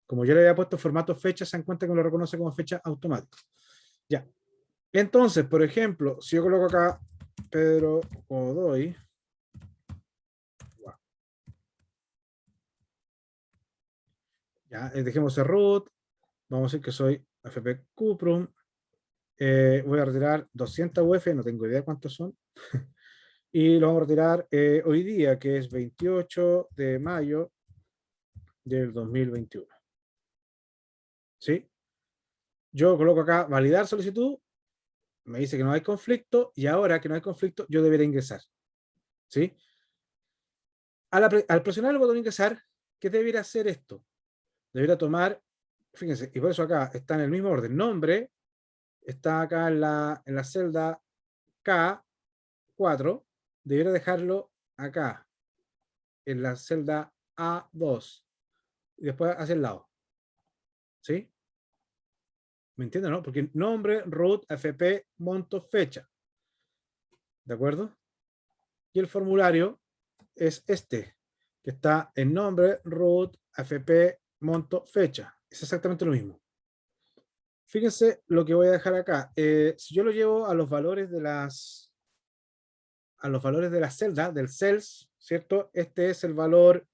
Como yo le había puesto formato fecha, se dan cuenta que me lo reconoce como fecha automático. Ya. Entonces, por ejemplo, si yo coloco acá Pedro Godoy, ya, dejemos el root, vamos a decir que soy FP Cuprum, voy a retirar 200 UF, no tengo idea cuántos son, y lo vamos a retirar hoy día, que es 28 de mayo del 2021. ¿Sí? Yo coloco acá validar solicitud, me dice que no hay conflicto, y ahora que no hay conflicto, yo debería ingresar. ¿Sí? Al presionar el botón ingresar, ¿qué debería hacer esto? Debería tomar, fíjense, y por eso acá está en el mismo orden, nombre, está acá en la celda K4, debería dejarlo acá, en la celda A2, y después hacia el lado. ¿Sí? ¿Me entienden, no? Porque nombre, root, FP, monto, fecha. ¿De acuerdo? Y el formulario es este, que está en nombre, root, FP, monto, fecha. Es exactamente lo mismo. Fíjense lo que voy a dejar acá. Si yo lo llevo a los valores de la celda, del cells, ¿cierto? Este es el valor,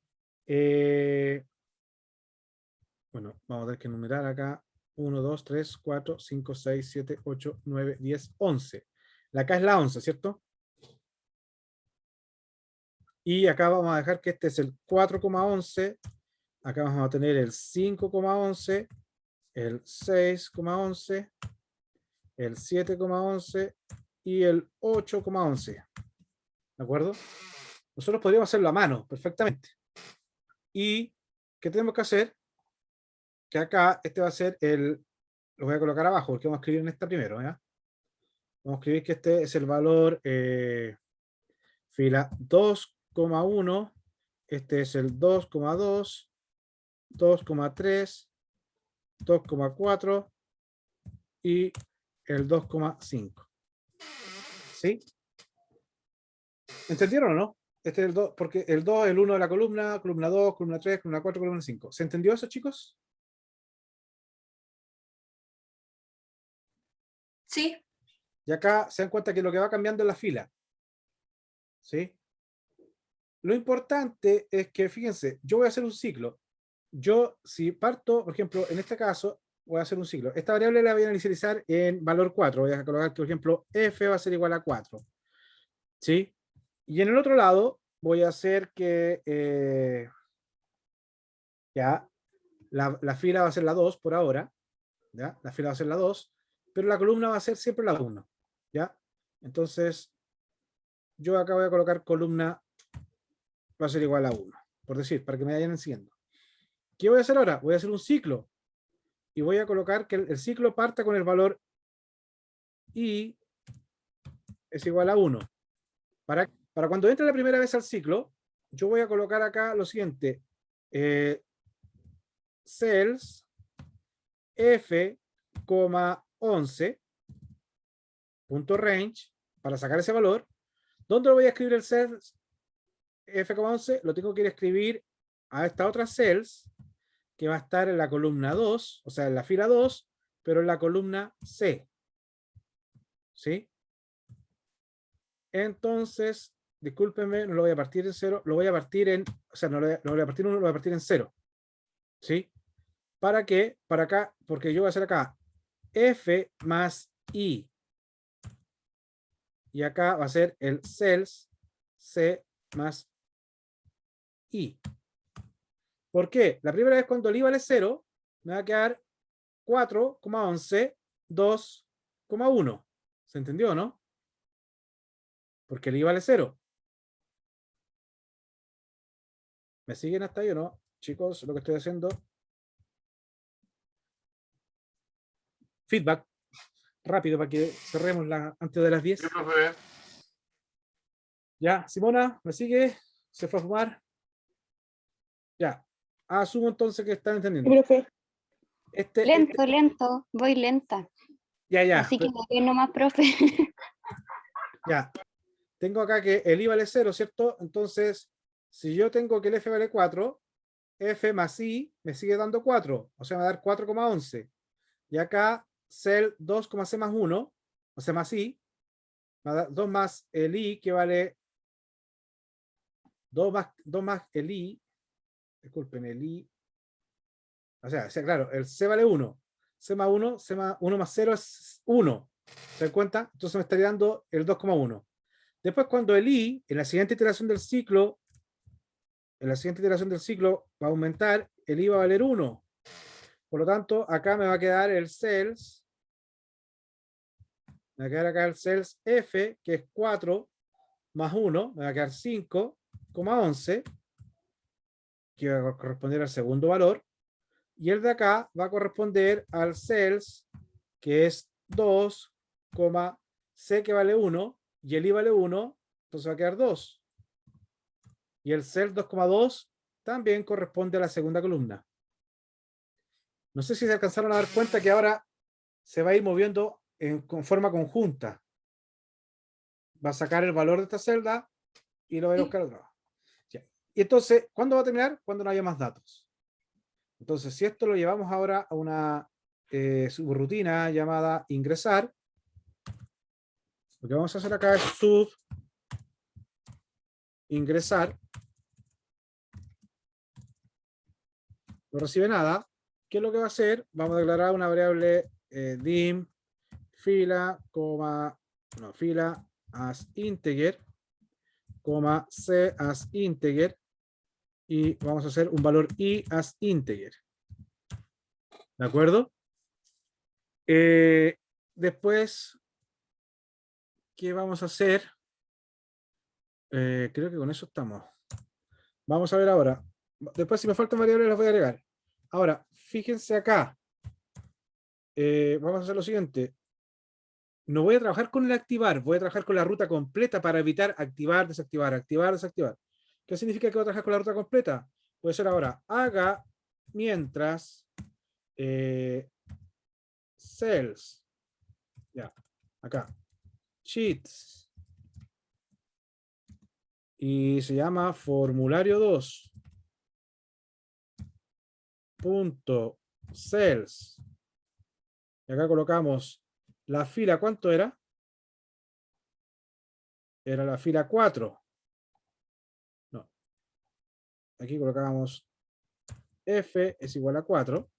bueno, vamos a tener que enumerar acá, 1, 2, 3, 4, 5, 6, 7, 8, 9, 10, 11. La acá es la 11, ¿cierto? Y acá vamos a dejar que este es el 4,11, acá vamos a tener el 5,11, el 6,11, el 7,11 y el 8,11. ¿De acuerdo? Nosotros podríamos hacerlo a mano perfectamente. ¿Y qué tenemos que hacer? Que acá este va a ser lo voy a colocar abajo porque vamos a escribir en esta primero. ¿ya? Vamos a escribir que este es el valor fila 2,1 Este es el 2,2, 2,3, 2,4 y el 2,5. ¿Sí? ¿Entendieron o no? Este es el 2, porque el 2 es el 1 de la columna 2, columna 3, columna 4, columna 5. ¿Se entendió eso, chicos? Sí, Y acá se dan cuenta que lo que va cambiando es la fila. ¿Sí? Lo importante es que, fíjense, yo voy a hacer un ciclo. Yo, si parto, por ejemplo, en este caso, voy a hacer un ciclo. Esta variable la voy a inicializar en valor 4. Voy a colocar, por ejemplo, f va a ser igual a 4. ¿Sí? Y en el otro lado, voy a hacer que ya la fila va a ser la 2 por ahora. ¿Ya? La fila va a ser la 2, pero la columna va a ser siempre la 1. ¿Ya? Entonces, yo acá voy a colocar columna va a ser igual a 1, por decir, para que me vayan siguiendo. ¿Qué voy a hacer ahora? Voy a hacer un ciclo y voy a colocar que el ciclo parta con el valor i es igual a 1. Para cuando entre la primera vez al ciclo, yo voy a colocar acá lo siguiente. Cells f,11.range para sacar ese valor. ¿Dónde lo voy a escribir el cells f,11? Lo tengo que ir a escribir a esta otra cells que va a estar en la columna 2, o sea, en la fila 2, pero en la columna C. ¿Sí? Entonces, discúlpenme, no lo voy a partir en 0, lo voy a partir en, o sea, no lo voy a partir en 1, lo voy a partir en 0. ¿Sí? ¿Para qué? Para acá, porque yo voy a hacer acá F más I. Y acá va a ser el cells C más I. ¿Por qué? La primera vez cuando el I vale 0, me va a quedar 4,11, 2,1. ¿Se entendió o no? Porque el I vale 0. ¿Me siguen hasta ahí o no? Chicos, lo que estoy haciendo. Feedback. Rápido para que cerremos antes de las 10. Sí, profe. Ya, Simona, ¿me sigue? ¿Se fue a fumar? Ya. Asumo entonces que están entendiendo. Profe. Lento, lento, voy lenta. Ya. Así que me ven nomás, profe. Ya. Tengo acá que el I vale 0, ¿cierto? Entonces, si yo tengo que el F vale 4, F más I me sigue dando 4. O sea, me va a dar 4,11. Y acá, cell 2,C más 1, o sea, más I, va a dar 2 más el I, que vale 2 más el I. Disculpen, el I. O sea, claro, el C vale 1. C más 1, 1 más 0 es 1. ¿Se dan cuenta? Entonces me estaría dando el 2,1. Después, cuando el I, en la siguiente iteración del ciclo, va a aumentar, el I va a valer 1. Por lo tanto, acá me va a quedar el cells, me va a quedar acá el cells F, que es 4 más 1, me va a quedar 5,11, que va a corresponder al segundo valor. Y el de acá va a corresponder al cells, que es 2, C que vale 1, y el I vale 1, entonces va a quedar 2. Y el cells 2,2 también corresponde a la segunda columna. No sé si se alcanzaron a dar cuenta que ahora se va a ir moviendo con forma conjunta. Va a sacar el valor de esta celda y lo va a ir a buscar otra. Y entonces, ¿cuándo va a terminar? Cuando no haya más datos. Entonces, si esto lo llevamos ahora a una subrutina llamada ingresar, lo que vamos a hacer acá es sub ingresar. No recibe nada. ¿Qué es lo que va a hacer? Vamos a declarar una variable dim fila, fila as integer, c as integer, y vamos a hacer un valor i as integer. ¿De acuerdo? Después, ¿qué vamos a hacer? Creo que con eso estamos. Vamos a ver ahora. Después, si me faltan variables, las voy a agregar. Ahora, fíjense acá. Vamos a hacer lo siguiente. No voy a trabajar con el activar, voy a trabajar con la ruta completa para evitar activar, desactivar, activar, desactivar. ¿Qué ¿Qué significa que voy a trabajar con la ruta completa? Puede ser ahora, haga mientras cells, ya, acá, sheets, y se llama formulario 2, punto cells, y acá colocamos la fila, ¿cuánto era? Era la fila 4. No. Aquí colocábamos F es igual a 4.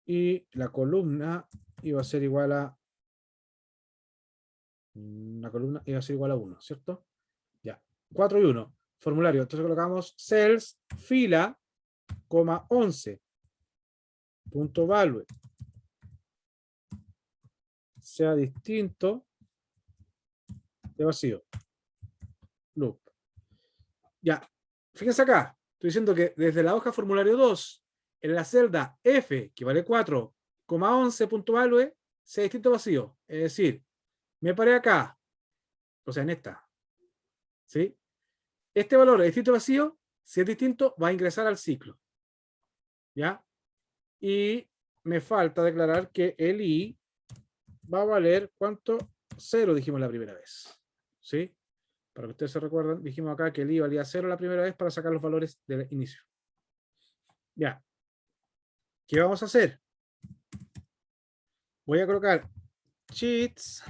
Y la columna iba a ser igual a... La columna iba a ser igual a 1, ¿cierto? Ya. 4 y 1. Formulario. Entonces colocamos cells, fila, coma 11. Punto value. Sea distinto de vacío. Loop. Ya, fíjense acá, estoy diciendo que desde la hoja formulario 2, en la celda F, que vale 4,11.value, sea distinto vacío. Es decir, me paré acá, o sea, en esta. ¿Sí? Este valor es distinto vacío, si es distinto, va a ingresar al ciclo. ¿Ya? Y me falta declarar que el I va a valer, ¿cuánto? 0, dijimos la primera vez. ¿Sí? Para que ustedes se recuerden, dijimos acá que el I valía 0 la primera vez para sacar los valores del inicio. Ya. ¿Qué vamos a hacer? Voy a colocar sheets,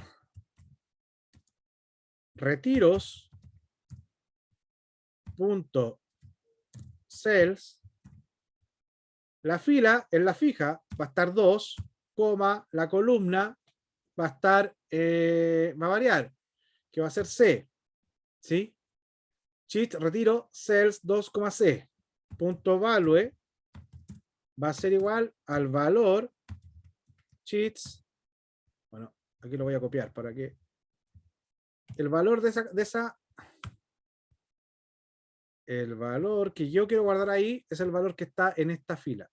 retiros, punto cells. La fila en la fija va a estar 2, la columna va a estar, va a variar, que va a ser C. ¿Sí? Sheet, retiro, cells 2,C. Punto value va a ser igual al valor sheets. Bueno, aquí lo voy a copiar para que el valor el valor que yo quiero guardar ahí es el valor que está en esta fila.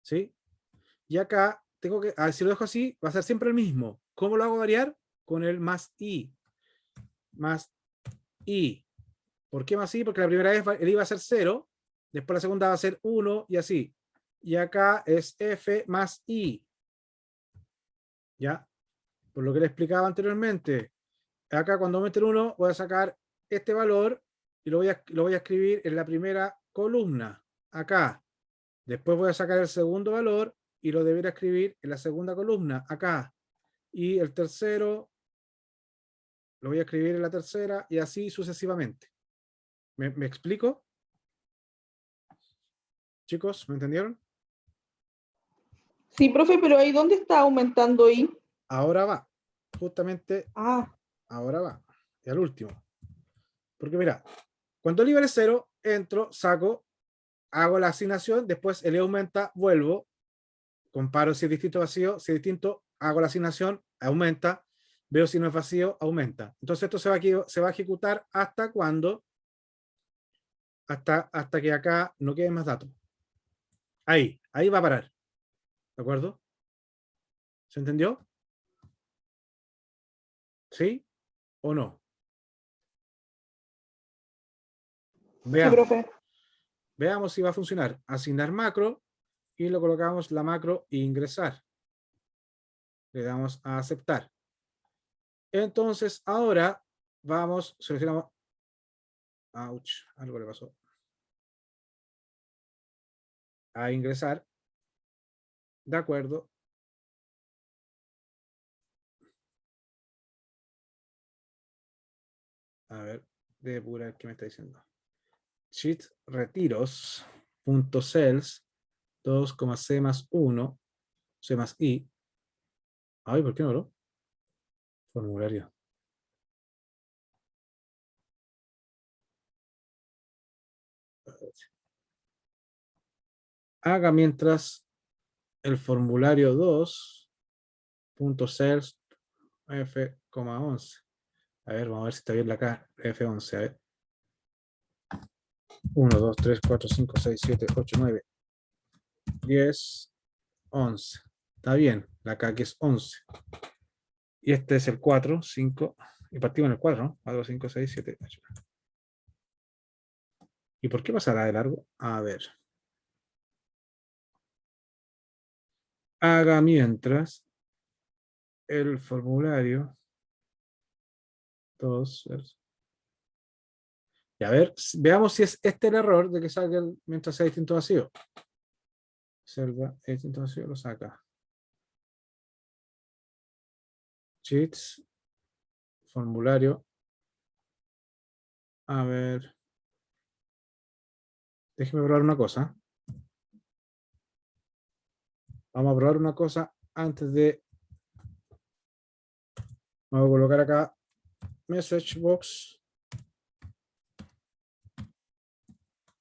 ¿Sí? Y acá tengo que, si lo dejo así, va a ser siempre el mismo. ¿Cómo lo hago variar? Con el más I. Más I. ¿Por qué más I? Porque la primera vez el I va a ser 0, después la segunda va a ser 1 y así. Y acá es F más I. ¿Ya? Por lo que le explicaba anteriormente. Acá cuando aumenten 1 voy a sacar este valor y lo voy a escribir en la primera columna. Acá. Después voy a sacar el segundo valor y lo debería escribir en la segunda columna. Acá. Y el tercero lo voy a escribir en la tercera y así sucesivamente. ¿Me explico? Chicos, ¿me entendieron? Sí, profe, pero ahí ¿dónde está aumentando I? Ahora va. Justamente Ah, ahora va. Y al último. Porque mira, cuando el I vale 0, entro, saco, hago la asignación, después el I aumenta, vuelvo, comparo si es distinto vacío, si es distinto, hago la asignación, aumenta, veo si no es vacío, aumenta. Entonces esto se va a ejecutar hasta cuando, hasta que acá no queden más datos. Ahí va a parar. ¿De acuerdo? ¿Se entendió? ¿Sí o no? sí, Veamos. profe. Veamos si va a funcionar. Asignar macro y lo colocamos la macro ingresar. Le damos a aceptar. Entonces ahora vamos, seleccionamos. Ouch, algo le pasó. A ingresar. De acuerdo. A ver, depurar qué me está diciendo. Sheet retiros punto cells 2,c más 1 c más i. Ay, ¿por qué no lo? Formulario. Haga mientras el formulario 2 punto cells f,11. A ver, vamos a ver si está bien acá. F11, a ver. 1, 2, 3, 4, 5, 6, 7, 8, 9, 10, 11. Está bien, la K que es 11. Y este es el 4, 5, y partimos en el 4, ¿no? 4, 5, 6, 7, 8. ¿Y por qué pasará de largo? A ver. Haga mientras el formulario 2. Y a ver, veamos si es este el error de que salga mientras sea distinto vacío. Celda distinto vacío, lo saca. Cheats. Formulario. A ver. Déjeme probar una cosa. Vamos a probar una cosa antes de... Vamos a colocar acá message box.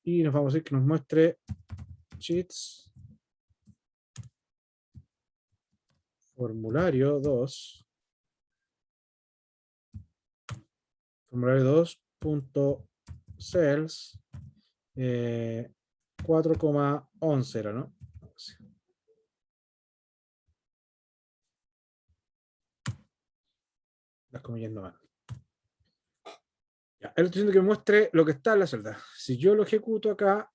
Y nos vamos a decir que nos muestre cheats. Formulario 2. Formulario 2.cells 4,11 era, ¿no? Las comillas no van. Ya, él está diciendo que me muestre lo que está en la celda. Si yo lo ejecuto acá,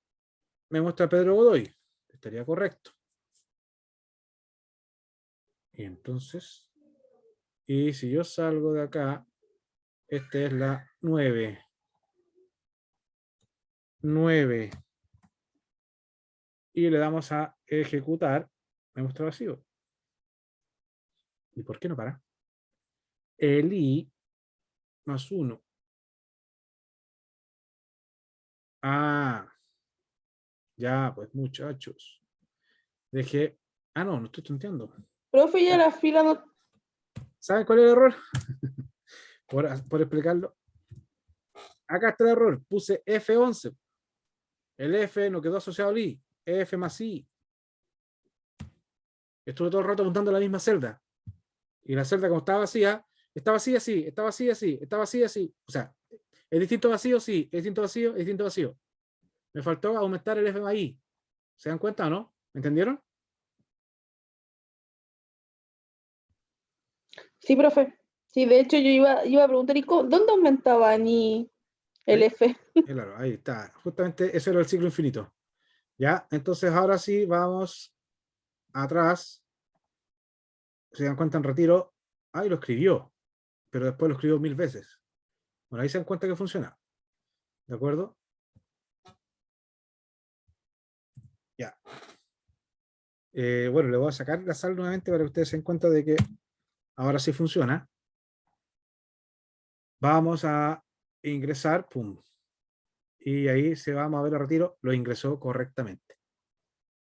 me muestra Pedro Godoy. Estaría correcto. Y entonces, y si yo salgo de acá, esta es la 9. 9. Y le damos a ejecutar, me muestra vacío. ¿Y por qué no para? El I más 1. Ah, ya, pues muchachos. Dejé. Ah, no estoy tonteando. Profe, ya la fila no... ¿Saben cuál es el error? por explicarlo. Acá está el error. Puse F11. El F no quedó asociado al I. F más I. Estuve todo el rato apuntando a la misma celda. Y la celda, como estaba vacía, está vacía, sí, está vacía, sí, está vacía, sí. O sea, es distinto vacío, sí, es distinto vacío, es distinto vacío. Me faltó aumentar el F más I. ¿Se dan cuenta o no? ¿Me entendieron? Sí, profe. Sí, de hecho yo iba a preguntar, ¿dónde aumentaba ni el Ahí, F? claro, ahí está. Justamente ese era el ciclo infinito. Ya, entonces ahora sí vamos atrás. Se dan cuenta en retiro. Ahí lo escribió, pero después lo escribió 1000 veces. Bueno, ahí se dan cuenta que funciona. ¿De acuerdo? Ya. Bueno, le voy a sacar la sal nuevamente para que ustedes se den cuenta de que ahora sí funciona. Vamos a ingresar, pum. Y ahí se va a mover el retiro, lo ingresó correctamente.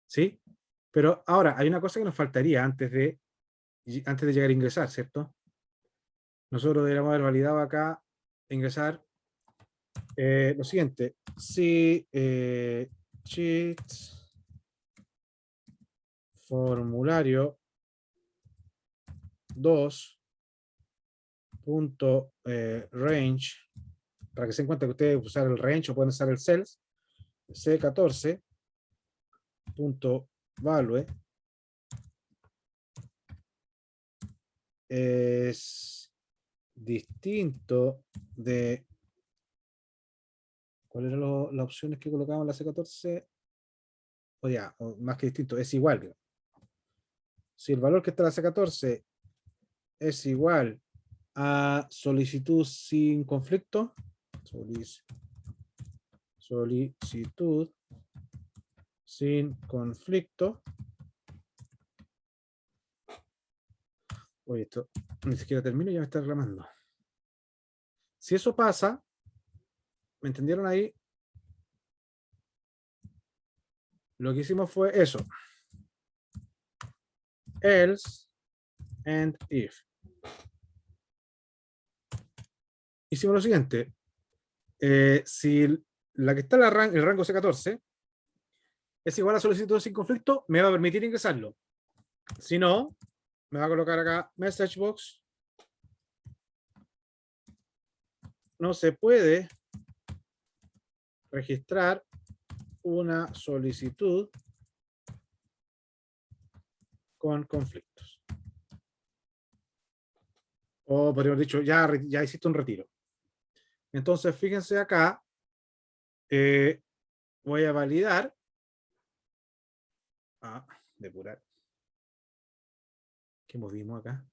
¿Sí? Pero ahora hay una cosa que nos faltaría antes de llegar a ingresar, ¿cierto? Nosotros deberíamos haber validado acá ingresar lo siguiente. Si cheats formulario 2.range, para que se den cuenta que ustedes usar el range o pueden usar el cells, C14.value es distinto de... ¿Cuáles eran las opciones que colocamos en la C14? O ya, o más que distinto, es igual. Digamos. Si el valor que está en la C14 es igual a solicitud sin conflicto, solicitud sin conflicto. Oye, esto ni siquiera termino y ya me está reclamando. Si eso pasa, ¿me entendieron ahí? Lo que hicimos fue eso. Else and if. Hicimos lo siguiente. Si la que está en el rango C14 es igual a solicitud sin conflicto, me va a permitir ingresarlo. Si no, me va a colocar acá message box. No se puede registrar una solicitud con conflictos. O podríamos haber dicho, ya hiciste un retiro. Entonces, fíjense acá, voy a validar. Depurar. ¿Qué movimos acá?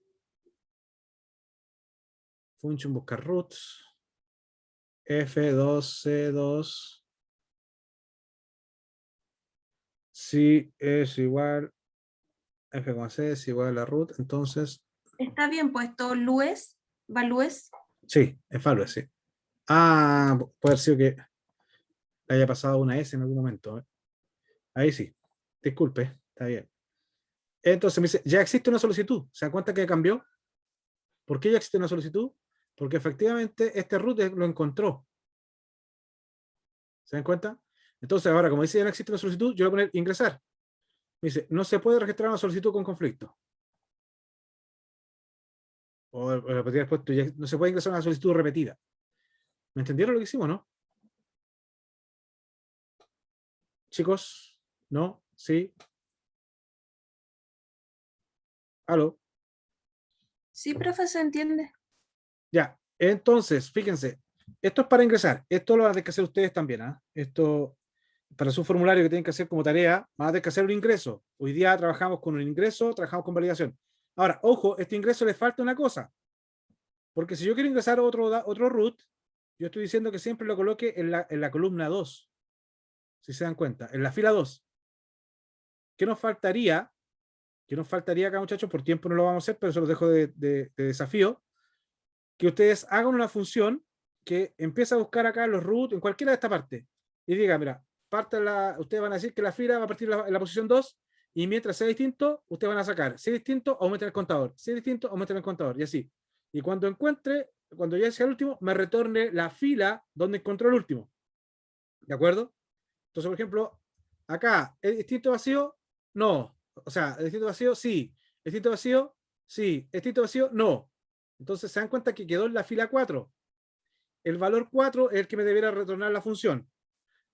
Function buscar roots. F2, C2. Si es igual, F,C es igual a root, entonces. ¿Está bien puesto Lues? ¿Valúes? Sí, es value, sí. Puede ser que le haya pasado una S en algún momento. Ahí sí. Disculpe, está bien. Entonces me dice, ya existe una solicitud. ¿Se dan cuenta que cambió? ¿Por qué ya existe una solicitud? Porque efectivamente este root lo encontró. ¿Se dan cuenta? Entonces ahora, como dice ya no existe una solicitud, yo voy a poner ingresar. Me dice, no se puede registrar una solicitud con conflicto. O lo podría haber puesto, no se puede ingresar una solicitud repetida. ¿Me entendieron lo que hicimos, no? Chicos, ¿no? ¿Sí? ¿Aló? Sí, profe, se entiende. Ya, entonces, fíjense, esto es para ingresar, esto lo van a tener que hacer ustedes también, ¿ah? Esto, para su formulario que tienen que hacer como tarea, van a tener que hacer un ingreso. Hoy día trabajamos con un ingreso, trabajamos con validación. Ahora, ojo, este ingreso le falta una cosa, porque si yo quiero ingresar otro root, yo estoy diciendo que siempre lo coloque en la columna 2, si se dan cuenta, en la fila 2. ¿Qué nos faltaría? ¿Qué nos faltaría acá, muchachos? Por tiempo no lo vamos a hacer, pero eso lo dejo de desafío. Que ustedes hagan una función que empiece a buscar acá los root en cualquiera de esta parte. Y diga, mira, ustedes van a decir que la fila va a partir en la posición 2 y mientras sea distinto, ustedes van a sacar. Si es distinto, aumenten el contador. Si es distinto, aumenten el contador. Y así. Y cuando ya sea el último, me retorne la fila donde encontró el último. ¿De acuerdo? Entonces, por ejemplo, acá, ¿es distinto vacío? No. O sea, ¿es distinto vacío? Sí. ¿Es distinto vacío? Sí. ¿Es distinto vacío? No. Entonces se dan cuenta que quedó en la fila 4. El valor 4 es el que me debiera retornar la función.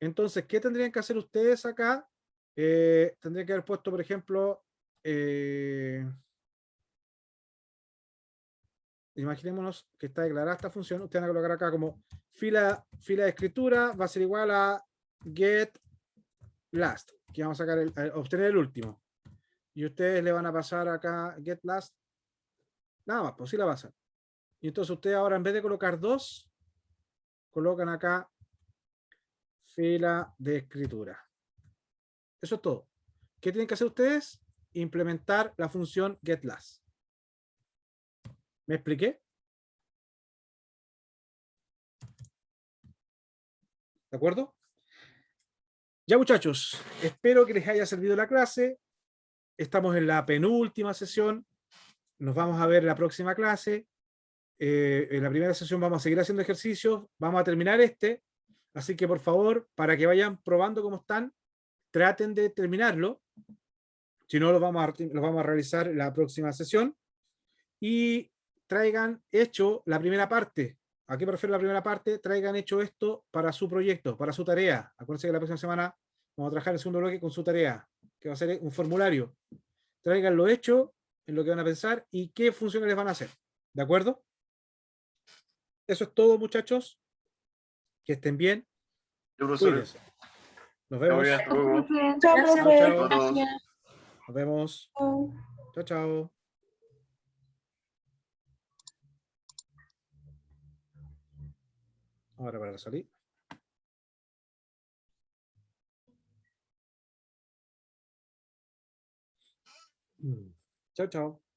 Entonces, ¿qué tendrían que hacer ustedes acá? Tendrían que haber puesto, por ejemplo, imaginémonos que está declarada esta función. Ustedes van a colocar acá como fila de escritura, va a ser igual a get last, que vamos a sacar obtener el último. Y ustedes le van a pasar acá get last, nada más, pues sí la pasan. Y entonces ustedes ahora en vez de colocar 2, colocan acá fila de escritura. Eso es todo. ¿Qué tienen que hacer ustedes? Implementar la función getLast. ¿Me expliqué? ¿De acuerdo? Ya, muchachos, espero que les haya servido la clase. Estamos en la penúltima sesión. Nos vamos a ver en la próxima clase. En la primera sesión vamos a seguir haciendo ejercicios. Vamos a terminar este. Así que, por favor, para que vayan probando cómo están, traten de terminarlo. Si no, lo vamos a realizar en la próxima sesión. Y traigan hecho la primera parte. ¿A qué me refiero la primera parte? Traigan hecho esto para su proyecto, para su tarea. Acuérdense que la próxima semana vamos a trabajar el segundo bloque con su tarea, que va a ser un formulario. Traiganlo hecho en lo que van a pensar y qué funciones les van a hacer. ¿De acuerdo? Eso es todo, muchachos. Que estén bien. Cuídense. Nos vemos. Gracias, Chao, profe. chao. Gracias. Nos vemos. Chao, chao. Ahora para salir. Chao, chao.